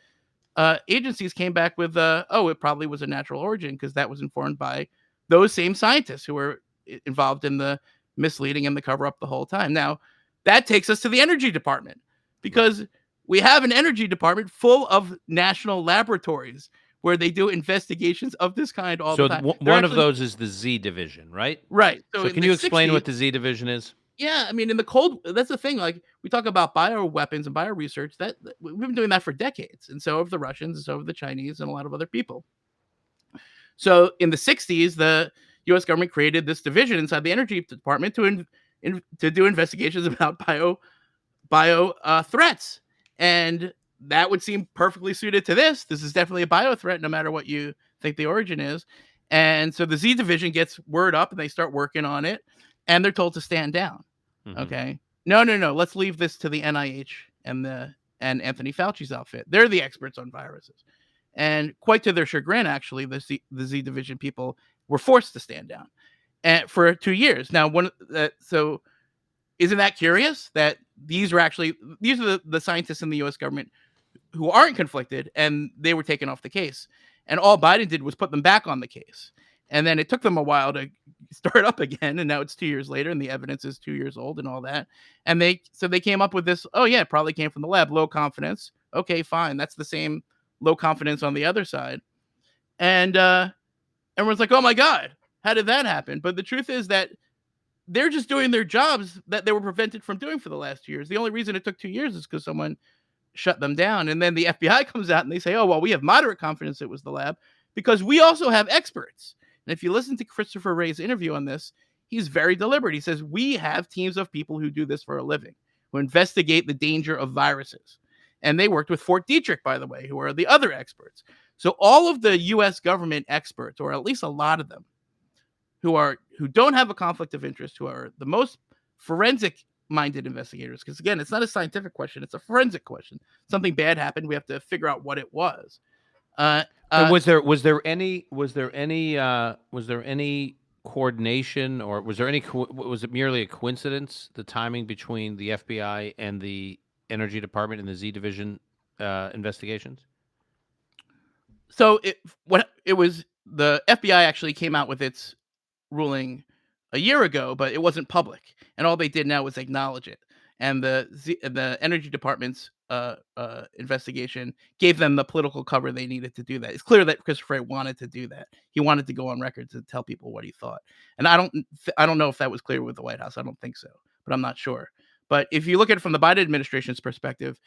agencies came back with, oh, it probably was a natural origin because that was informed by those same scientists who were involved in the misleading and the cover up the whole time. Now, that takes us to the energy department because we have an energy department full of national laboratories where they do investigations of this kind all the time. One of those is the Z division, right? Right. So can you explain what the Z division is? Yeah, I mean, in the cold, that's the thing. Like we talk about bioweapons and bio research. That we've been doing that for decades, and so have the Russians, and so have the Chinese, and a lot of other people. So in the '60s, the U.S. government created this division inside the Energy Department to do investigations about bio threats, and that would seem perfectly suited to this. This is definitely a bio threat, no matter what you think the origin is. And so the Z division gets word up, and they start working on it, and they're told to stand down. Mm-hmm. Okay, no, let's leave this to the NIH and Anthony Fauci's outfit. They're the experts on viruses. And quite to their chagrin, actually, the Z division people were forced to stand down, and for 2 years. Now, so isn't that curious that these are the scientists in the U.S. government who aren't conflicted, and they were taken off the case, and all Biden did was put them back on the case, and then it took them a while to start up again, and now it's 2 years later, and the evidence is 2 years old and all that, and they came up with this. Oh yeah, it probably came from the lab. Low confidence. Okay, fine. That's the same low confidence on the other side, and everyone's like, oh my God, how did that happen? But the truth is that they're just doing their jobs that they were prevented from doing for the last 2 years. The only reason it took 2 years is because someone shut them down. And then the FBI comes out and they say, oh, well, we have moderate confidence it was the lab because we also have experts. And if you listen to Christopher Wray's interview on this, he's very deliberate. He says, we have teams of people who do this for a living, who investigate the danger of viruses. And they worked with Fort Detrick, by the way, who are the other experts. So all of the U.S. government experts, or at least a lot of them, who don't have a conflict of interest, who are the most forensic-minded investigators, because again, it's not a scientific question; it's a forensic question. Something bad happened; we have to figure out what it was. And was there any coordination, or was it merely a coincidence, the timing between the FBI and the Energy Department and the Z Division investigations? So it was the FBI actually came out with its ruling a year ago, but it wasn't public, and all they did now was acknowledge it. And the Energy Department's investigation gave them the political cover they needed to do that. It's clear that Christopher Wray wanted to do that. He wanted to go on record to tell people what he thought. And I don't know if that was clear with the White House. I don't think so, but I'm not sure. But if you look at it from the Biden administration's perspective,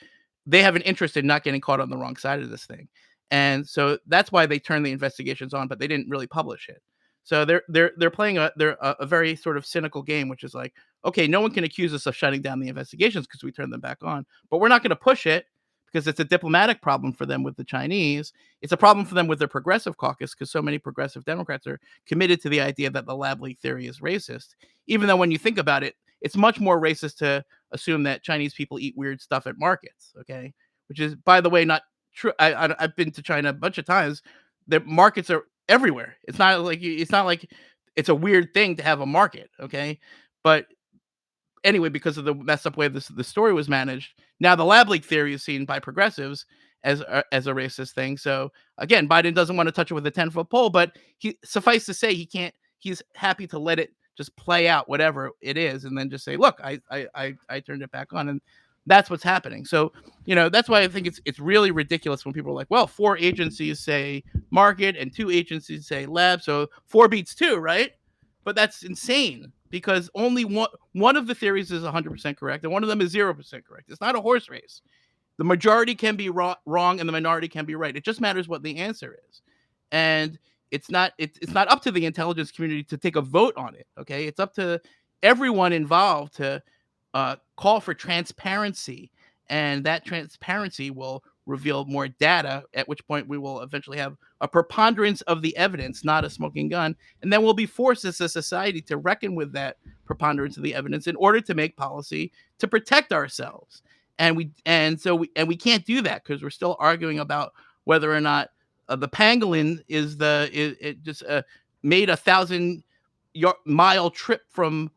they have an interest in not getting caught on the wrong side of this thing. And so that's why they turned the investigations on, but they didn't really publish it. So they're playing a very sort of cynical game, which is like, okay, no one can accuse us of shutting down the investigations because we turned them back on, but we're not going to push it because it's a diplomatic problem for them with the Chinese. It's a problem for them with their progressive caucus because so many progressive Democrats are committed to the idea that the lab leak theory is racist, even though when you think about it, it's much more racist to assume that Chinese people eat weird stuff at markets, okay? Which is, by the way, not true. I've been to China a bunch of times. The markets are everywhere. It's not like it's a weird thing to have a market, okay? But anyway, because of the messed up way the story was managed, now the lab leak theory is seen by progressives as a racist thing. So again, Biden doesn't want to touch it with a 10-foot pole, but suffice to say, he's happy to let it just play out, whatever it is, and then just say, look, I turned it back on. And that's what's happening. So, that's why I think it's really ridiculous when people are like, well, 4 agencies say market and 2 agencies say lab. So 4 beats 2, right? But that's insane because only one of the theories is 100% correct and one of them is 0% correct. It's not a horse race. The majority can be wrong and the minority can be right. It just matters what the answer is. And it's not up to the intelligence community to take a vote on it. Okay. It's up to everyone involved to call for transparency, and that transparency will reveal more data, at which point we will eventually have a preponderance of the evidence, not a smoking gun. And then we'll be forced as a society to reckon with that preponderance of the evidence in order to make policy to protect ourselves. And we can't do that because we're still arguing about whether or not the pangolin is it just made 1,000-mile trip from,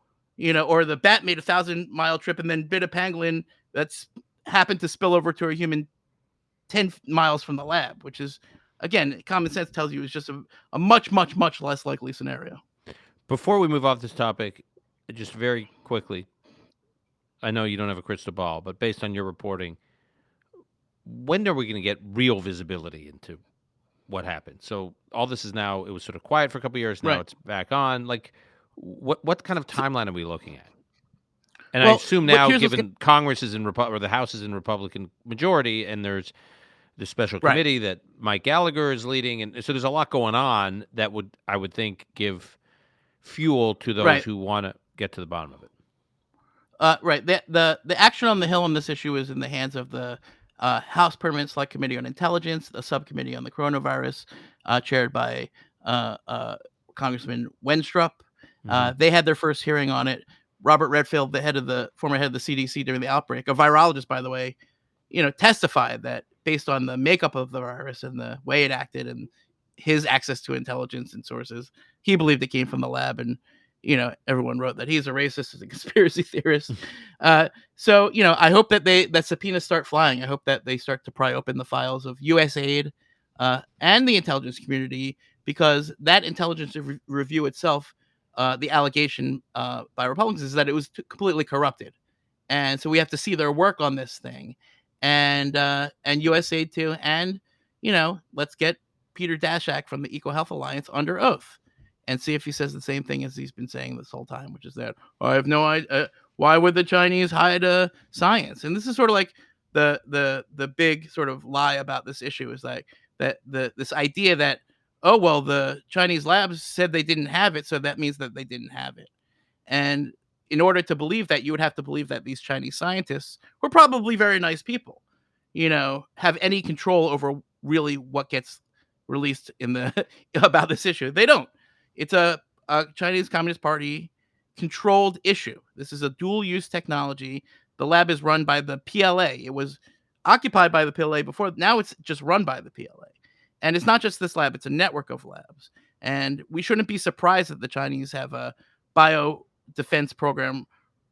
or the bat made 1,000-mile trip and then bit a pangolin that's happened to spill over to a human 10 miles from the lab, which is, again, common sense tells you is just a much, much, much less likely scenario. Before we move off this topic, just very quickly, I know you don't have a crystal ball, but based on your reporting, when are we going to get real visibility into what happened? So all this is now, it was sort of quiet for a couple of years. Now Right. it's back on. Like, what kind of timeline are we looking at? And I Well, assume but now, here's what's given Congress is in or the House is in Republican majority, and there's the special right. committee that Mike Gallagher is leading, and so there's a lot going on that I would think give fuel to those Right. who want to get to the bottom of it. Right. The action on the Hill on this issue is in the hands of the House Permanent Select Committee on Intelligence, the subcommittee on the coronavirus, chaired by Congressman Wenstrup. They had their first hearing on it. Robert Redfield, former head of the CDC during the outbreak, a virologist, by the way, testified that based on the makeup of the virus and the way it acted and his access to intelligence and sources, he believed it came from the lab. And everyone wrote that he's a racist, as a conspiracy theorist. So I hope that subpoenas start flying. I hope that they start to pry open the files of USAID and the intelligence community, because that intelligence review itself, the allegation by Republicans is that it was completely corrupted. And so we have to see their work on this thing, and USAID too. And let's get Peter Daszak from the EcoHealth Alliance under oath and see if he says the same thing as he's been saying this whole time, which is that I have no idea. Why would the Chinese hide science? And this is sort of like the big sort of lie about this issue is like this idea that, oh, well, the Chinese labs said they didn't have it, so that means that they didn't have it. And in order to believe that, you would have to believe that these Chinese scientists were probably very nice people, have any control over really what gets released in the about this issue. They don't. It's a Chinese Communist Party controlled issue. This is a dual use technology. The lab is run by the PLA. It was occupied by the PLA before. Now it's just run by the PLA. And it's not just this lab, it's a network of labs. And we shouldn't be surprised that the Chinese have a bio defense program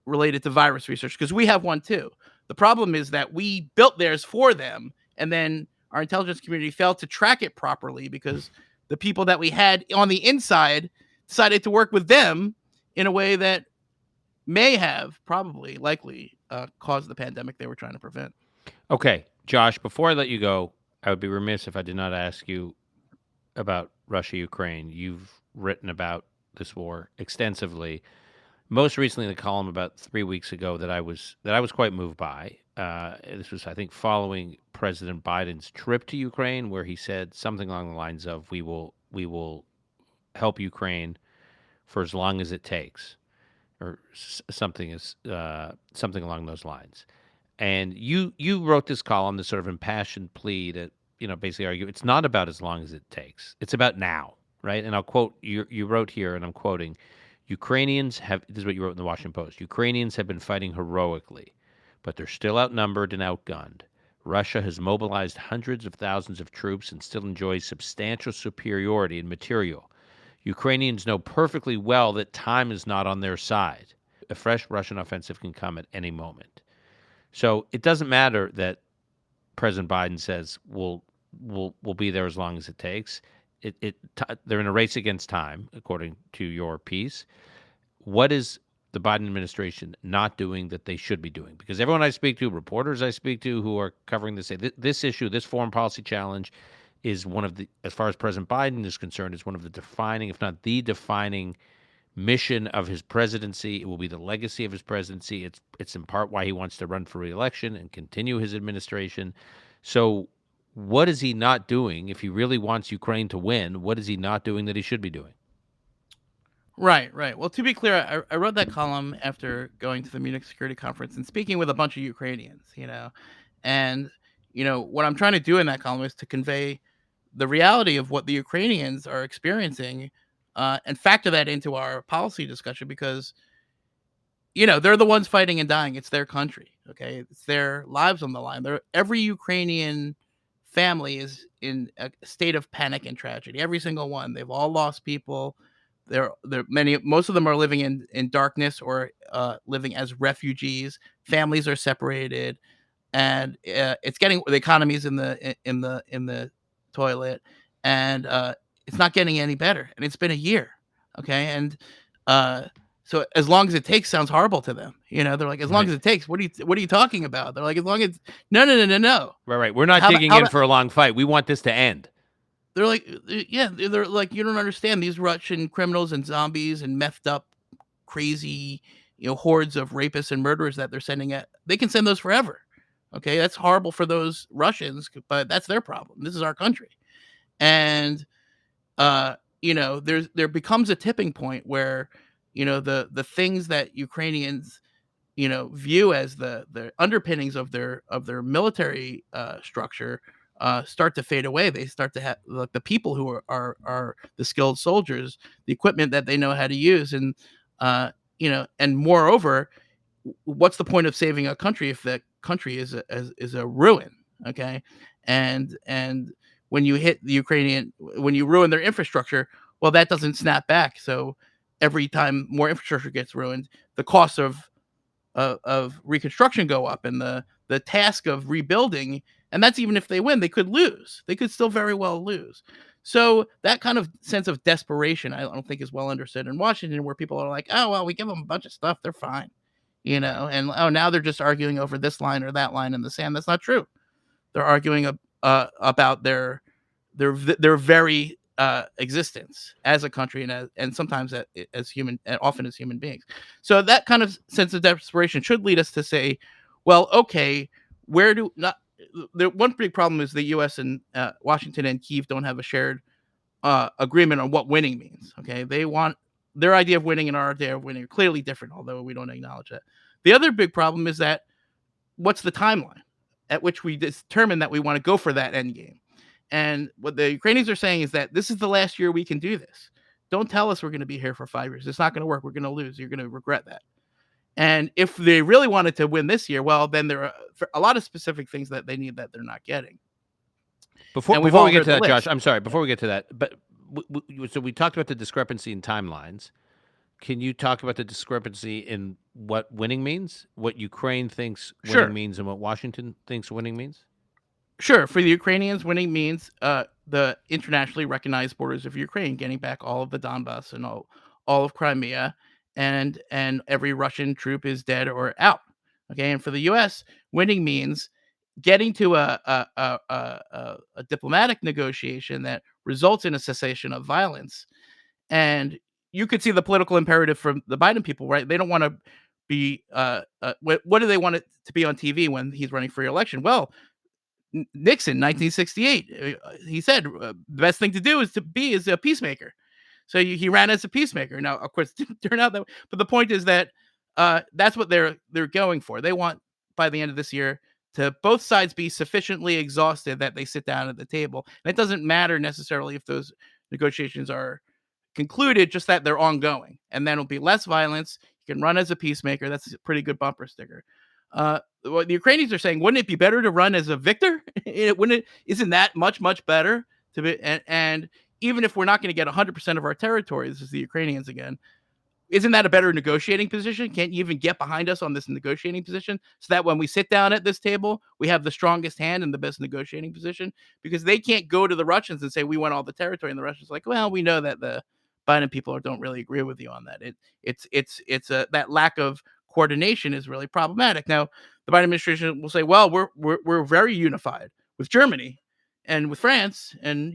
related to virus research, because we have one too. The problem is that we built theirs for them, and then our intelligence community failed to track it properly because the people that we had on the inside decided to work with them in a way that may have likely caused the pandemic they were trying to prevent. Okay, Josh, before I let you go, I would be remiss if I did not ask you about Russia-Ukraine. You've written about this war extensively. Most recently, in a column about 3 weeks ago that I was quite moved by. This was, I think, following President Biden's trip to Ukraine, where he said something along the lines of, "We will help Ukraine for as long as it takes," or something along those lines. And you wrote this column, this sort of impassioned plea to basically argue it's not about as long as it takes; it's about now, right? And I'll quote you wrote here, and I'm quoting. This is what you wrote in the Washington Post, Ukrainians have been fighting heroically, but they're still outnumbered and outgunned. Russia has mobilized hundreds of thousands of troops and still enjoys substantial superiority in material. Ukrainians know perfectly well that time is not on their side. A fresh Russian offensive can come at any moment. So it doesn't matter that President Biden says we'll be there as long as it takes. They're in a race against time, according to your piece. What is the Biden administration not doing that they should be doing? Because everyone I speak to, reporters I speak to who are covering this, say this issue, this foreign policy challenge, is one of the, as far as President Biden is concerned, is one of the defining, if not the defining, mission of his presidency. It will be the legacy of his presidency. It's in part why he wants to run for re-election and continue his administration. So what is he not doing? If he really wants Ukraine to win, what is he not doing that he should be doing? Right. Well, to be clear, I wrote that column after going to the Munich Security Conference and speaking with a bunch of Ukrainians, and what I'm trying to do in that column is to convey the reality of what the Ukrainians are experiencing, and factor that into our policy discussion because they're the ones fighting and dying. It's their country. Okay, it's their lives on the line. Every Ukrainian family is in a state of panic and tragedy. Every single one. They've all lost people. Most of them are living in darkness or living as refugees. Families are separated, and it's getting the economy's in the toilet, and it's not getting any better. And it's been a year, okay, and uh, so as long as it takes sounds horrible to them. They're like, as long Right. as it takes. What are you talking about? They're like, as long as no. Right. We're not How digging how in for a long fight. We want this to end. They're like, yeah, they're like, you don't understand these Russian criminals and zombies and methed up, crazy, hordes of rapists and murderers that they're sending at. They can send those forever. Okay, that's horrible for those Russians, but that's their problem. This is our country, and there becomes a tipping point where, the things that Ukrainians view as the underpinnings of their military structure start to fade away. They start to have, like, the people who are the skilled soldiers, the equipment that they know how to use, and and moreover, what's the point of saving a country if the country is a ruin? Okay, and when you hit the Ukrainian, when you ruin their infrastructure, well, that doesn't snap back. So every time more infrastructure gets ruined, the cost of reconstruction go up, and the task of rebuilding, and that's even if they win, they could lose. They could still very well lose. So that kind of sense of desperation, I don't think is well understood in Washington, where people are like, oh well, we give them a bunch of stuff, they're fine, and oh, now they're just arguing over this line or that line in the sand. That's not true. They're arguing about their very existence as a country, and sometimes as human, and often as human beings. So that kind of sense of desperation should lead us to say, well, okay, where do not the one big problem is the U.S. and Washington and Kyiv don't have a shared agreement on what winning means. Okay, they want their idea of winning and our idea of winning are clearly different, although we don't acknowledge that. The other big problem is that what's the timeline at which we determine that we want to go for that end game? And what the Ukrainians are saying is that this is the last year we can do this. Don't tell us we're going to be here for 5 years. It's not going to work. We're going to lose. You're going to regret that. And if they really wanted to win this year, well, then there are a lot of specific things that they need that they're not getting. Before And we've before all we get heard to the that, Josh, list. I'm sorry. Before we get to that, but so we talked about the discrepancy in timelines. Can you talk about the discrepancy in what winning means, what Ukraine thinks winning Sure. means, and what Washington thinks winning means? Sure. For the Ukrainians, winning means the internationally recognized borders of Ukraine, getting back all of the Donbass and all of Crimea, and every Russian troop is dead or out. Okay. And for the U.S., winning means getting to a diplomatic negotiation that results in a cessation of violence. And you could see the political imperative from the Biden people, right? They don't want to be what do they want it to be on TV when he's running for re-election? Well, Nixon, 1968, he said the best thing to do is to be as a peacemaker. So he ran as a peacemaker. Now, of course, it didn't turn out that way. But the point is that that's what they're going for. They want, by the end of this year, to both sides be sufficiently exhausted that they sit down at the table. And it doesn't matter necessarily if those negotiations are concluded, just that they're ongoing. And then it'll be less violence. You can run as a peacemaker. That's a pretty good bumper sticker. What the Ukrainians are saying, wouldn't it be better to run as a victor? Isn't that much better to be? And even if we're not going to get 100% of our territory, this is the Ukrainians again. Isn't that a better negotiating position? Can't you even get behind us on this negotiating position so that when we sit down at this table, we have the strongest hand and the best negotiating position? Because they can't go to the Russians and say, we want all the territory. And the Russians are like, well, we know that the Biden people don't really agree with you on that. That lack of coordination is really problematic. Now, the Biden administration will say, well, we're very unified with Germany and with France and,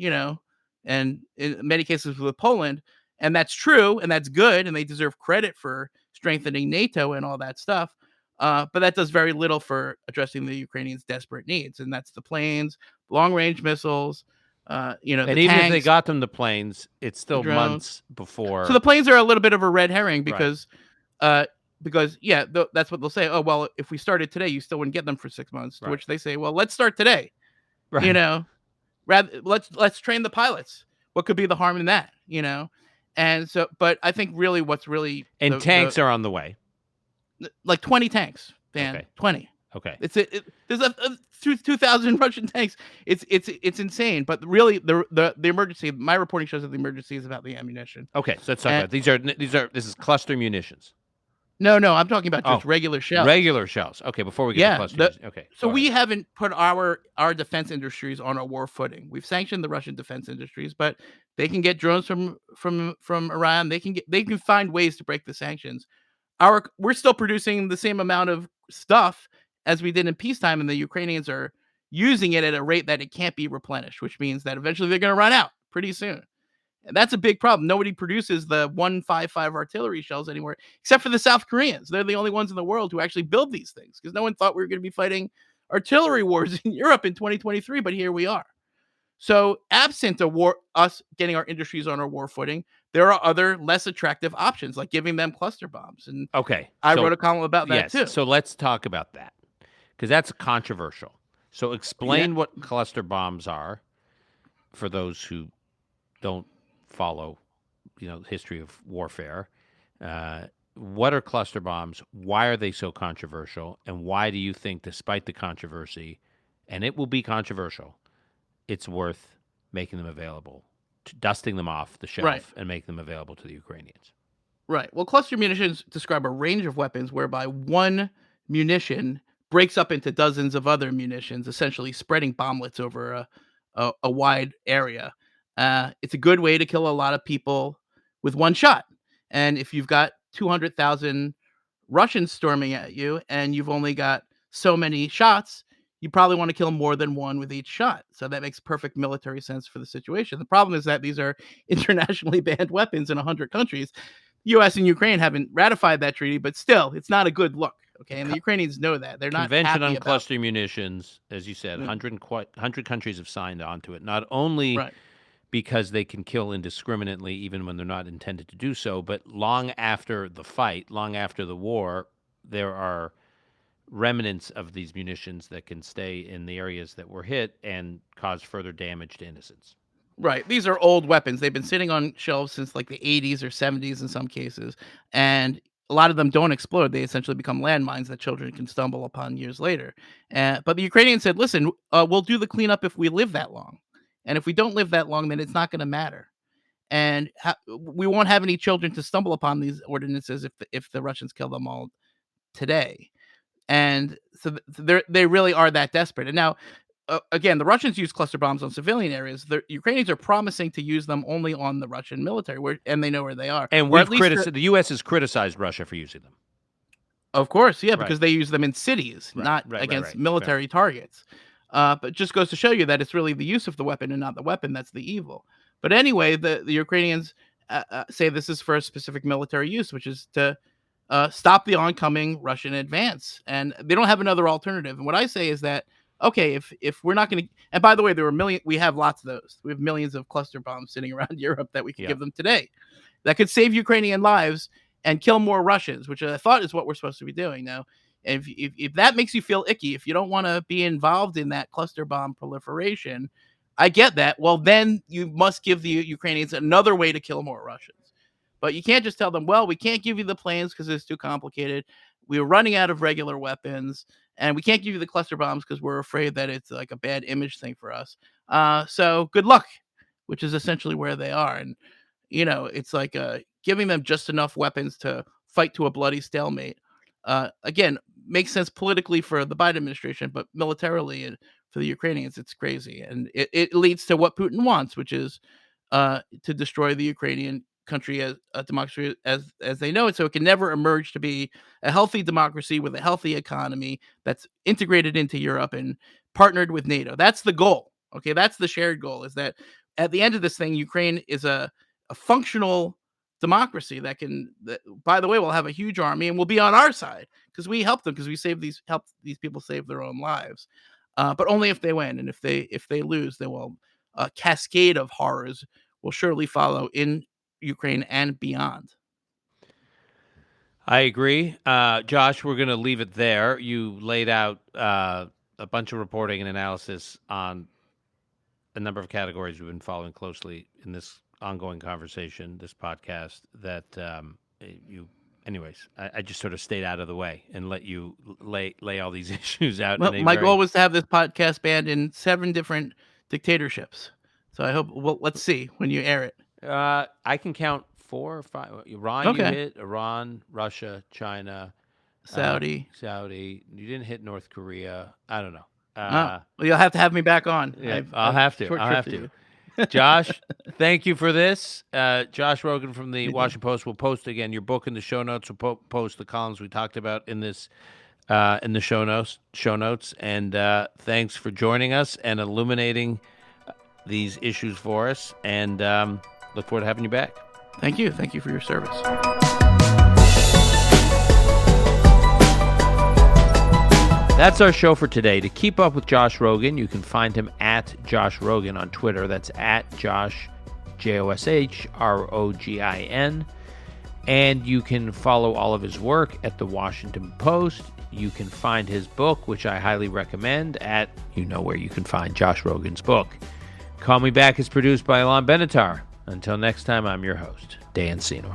and in many cases with Poland. And that's true, and that's good, and they deserve credit for strengthening NATO and all that stuff. But that does very little for addressing the Ukrainians' desperate needs, and that's the planes, long-range missiles, And the even if they tanks, got them the planes, it's the still drones. months So before. the planes are a little bit of a red herring Right. because uh, because that's what they'll say. Oh well, if we started today, you still wouldn't get them for 6 months. To Right. which they say, well, let's start today. You Right. know, rather let's train the pilots. What could be the harm in that? And so, but I think really what's really And the tanks are on the way. like 20 tanks, Dan, Okay. 20. Okay. There's 2,000 Russian tanks. It's insane. But really, the emergency. My reporting shows that the emergency is about the ammunition. Okay. So let's talk And about this is cluster munitions. no, I'm talking about Oh, just regular shells. regular shells. Okay. Before we get to Yeah. cluster munitions. Okay. So Go ahead. we haven't put our defense industries on a war footing. We've sanctioned the Russian defense industries, but they can get drones from Iran. They can find ways to break the sanctions. We're still producing the same amount of stuff as we did in peacetime, and the Ukrainians are using it at a rate that it can't be replenished, which means that eventually they're going to run out pretty soon. And that's a big problem. Nobody produces the 155 artillery shells anymore, except for the South Koreans. They're the only ones in the world who actually build these things, because no one thought we were going to be fighting artillery wars in Europe in 2023, but here we are. So, absent us getting our industries on our war footing, there are other less attractive options, like giving them cluster bombs. And Okay. I So wrote a column about that yes. too. So let's talk about that because that's controversial. So Yeah. explain what cluster bombs are for those who don't follow, the history of warfare. What are cluster bombs? Why are they so controversial? And why do you think, despite the controversy, and it will be controversial, it's worth making them available, dusting them off the shelf Right. and making them available to the Ukrainians? Right. Well, cluster munitions describe a range of weapons whereby one munition breaks up into dozens of other munitions, essentially spreading bomblets over a wide area. It's a good way to kill a lot of people with one shot. And if you've got 200,000 Russians storming at you and you've only got so many shots, you probably want to kill more than one with each shot. So that makes perfect military sense for the situation. The problem is that these are internationally banned weapons in 100 countries. U.S. and Ukraine haven't ratified that treaty, but still, it's not a good look. Okay, and the Ukrainians know that. They're not Convention happy on about Cluster Munitions, as you said, Yeah. 100 countries have signed on to it, not only Right. because they can kill indiscriminately even when they're not intended to do so, but long after the fight, long after the war, there are remnants of these munitions that can stay in the areas that were hit and cause further damage to innocents. Right. These are old weapons. They've been sitting on shelves since like the 80s or 70s in some cases. And a lot of them don't explode. They essentially become landmines that children can stumble upon years later. But the Ukrainians said, listen, we'll do the cleanup if we live that long. And if we don't live that long, then it's not going to matter. And we won't have any children to stumble upon these ordinances if the Russians kill them all today. And so they really are that desperate. And now, again, the Russians use cluster bombs on civilian areas. The Ukrainians are promising to use them only on the Russian military, and they know where they are. And Or we've at least the U.S. has criticized Russia for using them. of course, yeah, Right. because they use them in cities, not against military targets. But it just goes to show you that it's really the use of the weapon and not the weapon that's the evil. But anyway, the Ukrainians say this is for a specific military use, which is to stop the oncoming Russian advance, and they don't have another alternative. And what I say is that okay, if we're not going to, and by the way, we have lots of those. We have millions of cluster bombs sitting around Europe that we can give them today, that could save Ukrainian lives and kill more Russians, which I thought is what we're supposed to be doing now. And if that makes you feel icky, if you don't want to be involved in that cluster bomb proliferation, I get that. Well, then you must give the Ukrainians another way to kill more Russians. But you can't just tell them, well, we can't give you the planes because it's too complicated. We're running out of regular weapons, and we can't give you the cluster bombs because we're afraid that it's like a bad image thing for us. So good luck, which is essentially where they are. And, it's like giving them just enough weapons to fight to a bloody stalemate. Again, makes sense politically for the Biden administration, but militarily and for the Ukrainians, it's crazy. And it leads to what Putin wants, which is to destroy the Ukrainian country as a democracy as they know it, so it can never emerge to be a healthy democracy with a healthy economy that's integrated into Europe and partnered with NATO. That's the goal. Okay, that's the shared goal. Is that at the end of this thing, Ukraine is a functional democracy that by the way, will have a huge army and will be on our side because we help them because we help these people save their own lives. But only if they win, and if they lose, they will a cascade of horrors will surely follow in Ukraine and beyond. I agree. Josh, we're going to leave it there. You laid out a bunch of reporting and analysis on a number of categories we've been following closely in this ongoing conversation, this podcast, that anyways, I just sort of stayed out of the way and let you lay all these issues out. Well, my goal was to have this podcast banned in 7 different dictatorships. So I hope, well, let's see when you air it. I can count 4 or 5. Iran, Okay. you hit. Iran, Russia, China, Saudi. You didn't hit North Korea. I don't know. Well, you'll have to have me back on. Yeah, I'll have to. I'll have to. Josh, thank you for this. Josh Rogin from the Washington Post will post again your book in the show notes. We'll post the columns we talked about in this in the show notes. And thanks for joining us and illuminating these issues for us. And look forward to having you back. Thank you. Thank you for your service. That's our show for today. To keep up with Josh Rogin, you can find him at Josh Rogin on Twitter. That's at Josh, JoshRogin. And you can follow all of his work at The Washington Post. You can find his book, which I highly recommend, at where you can find Josh Rogin's book. Call Me Back is produced by Alon Benatar. Until next time, I'm your host, Dan Senor.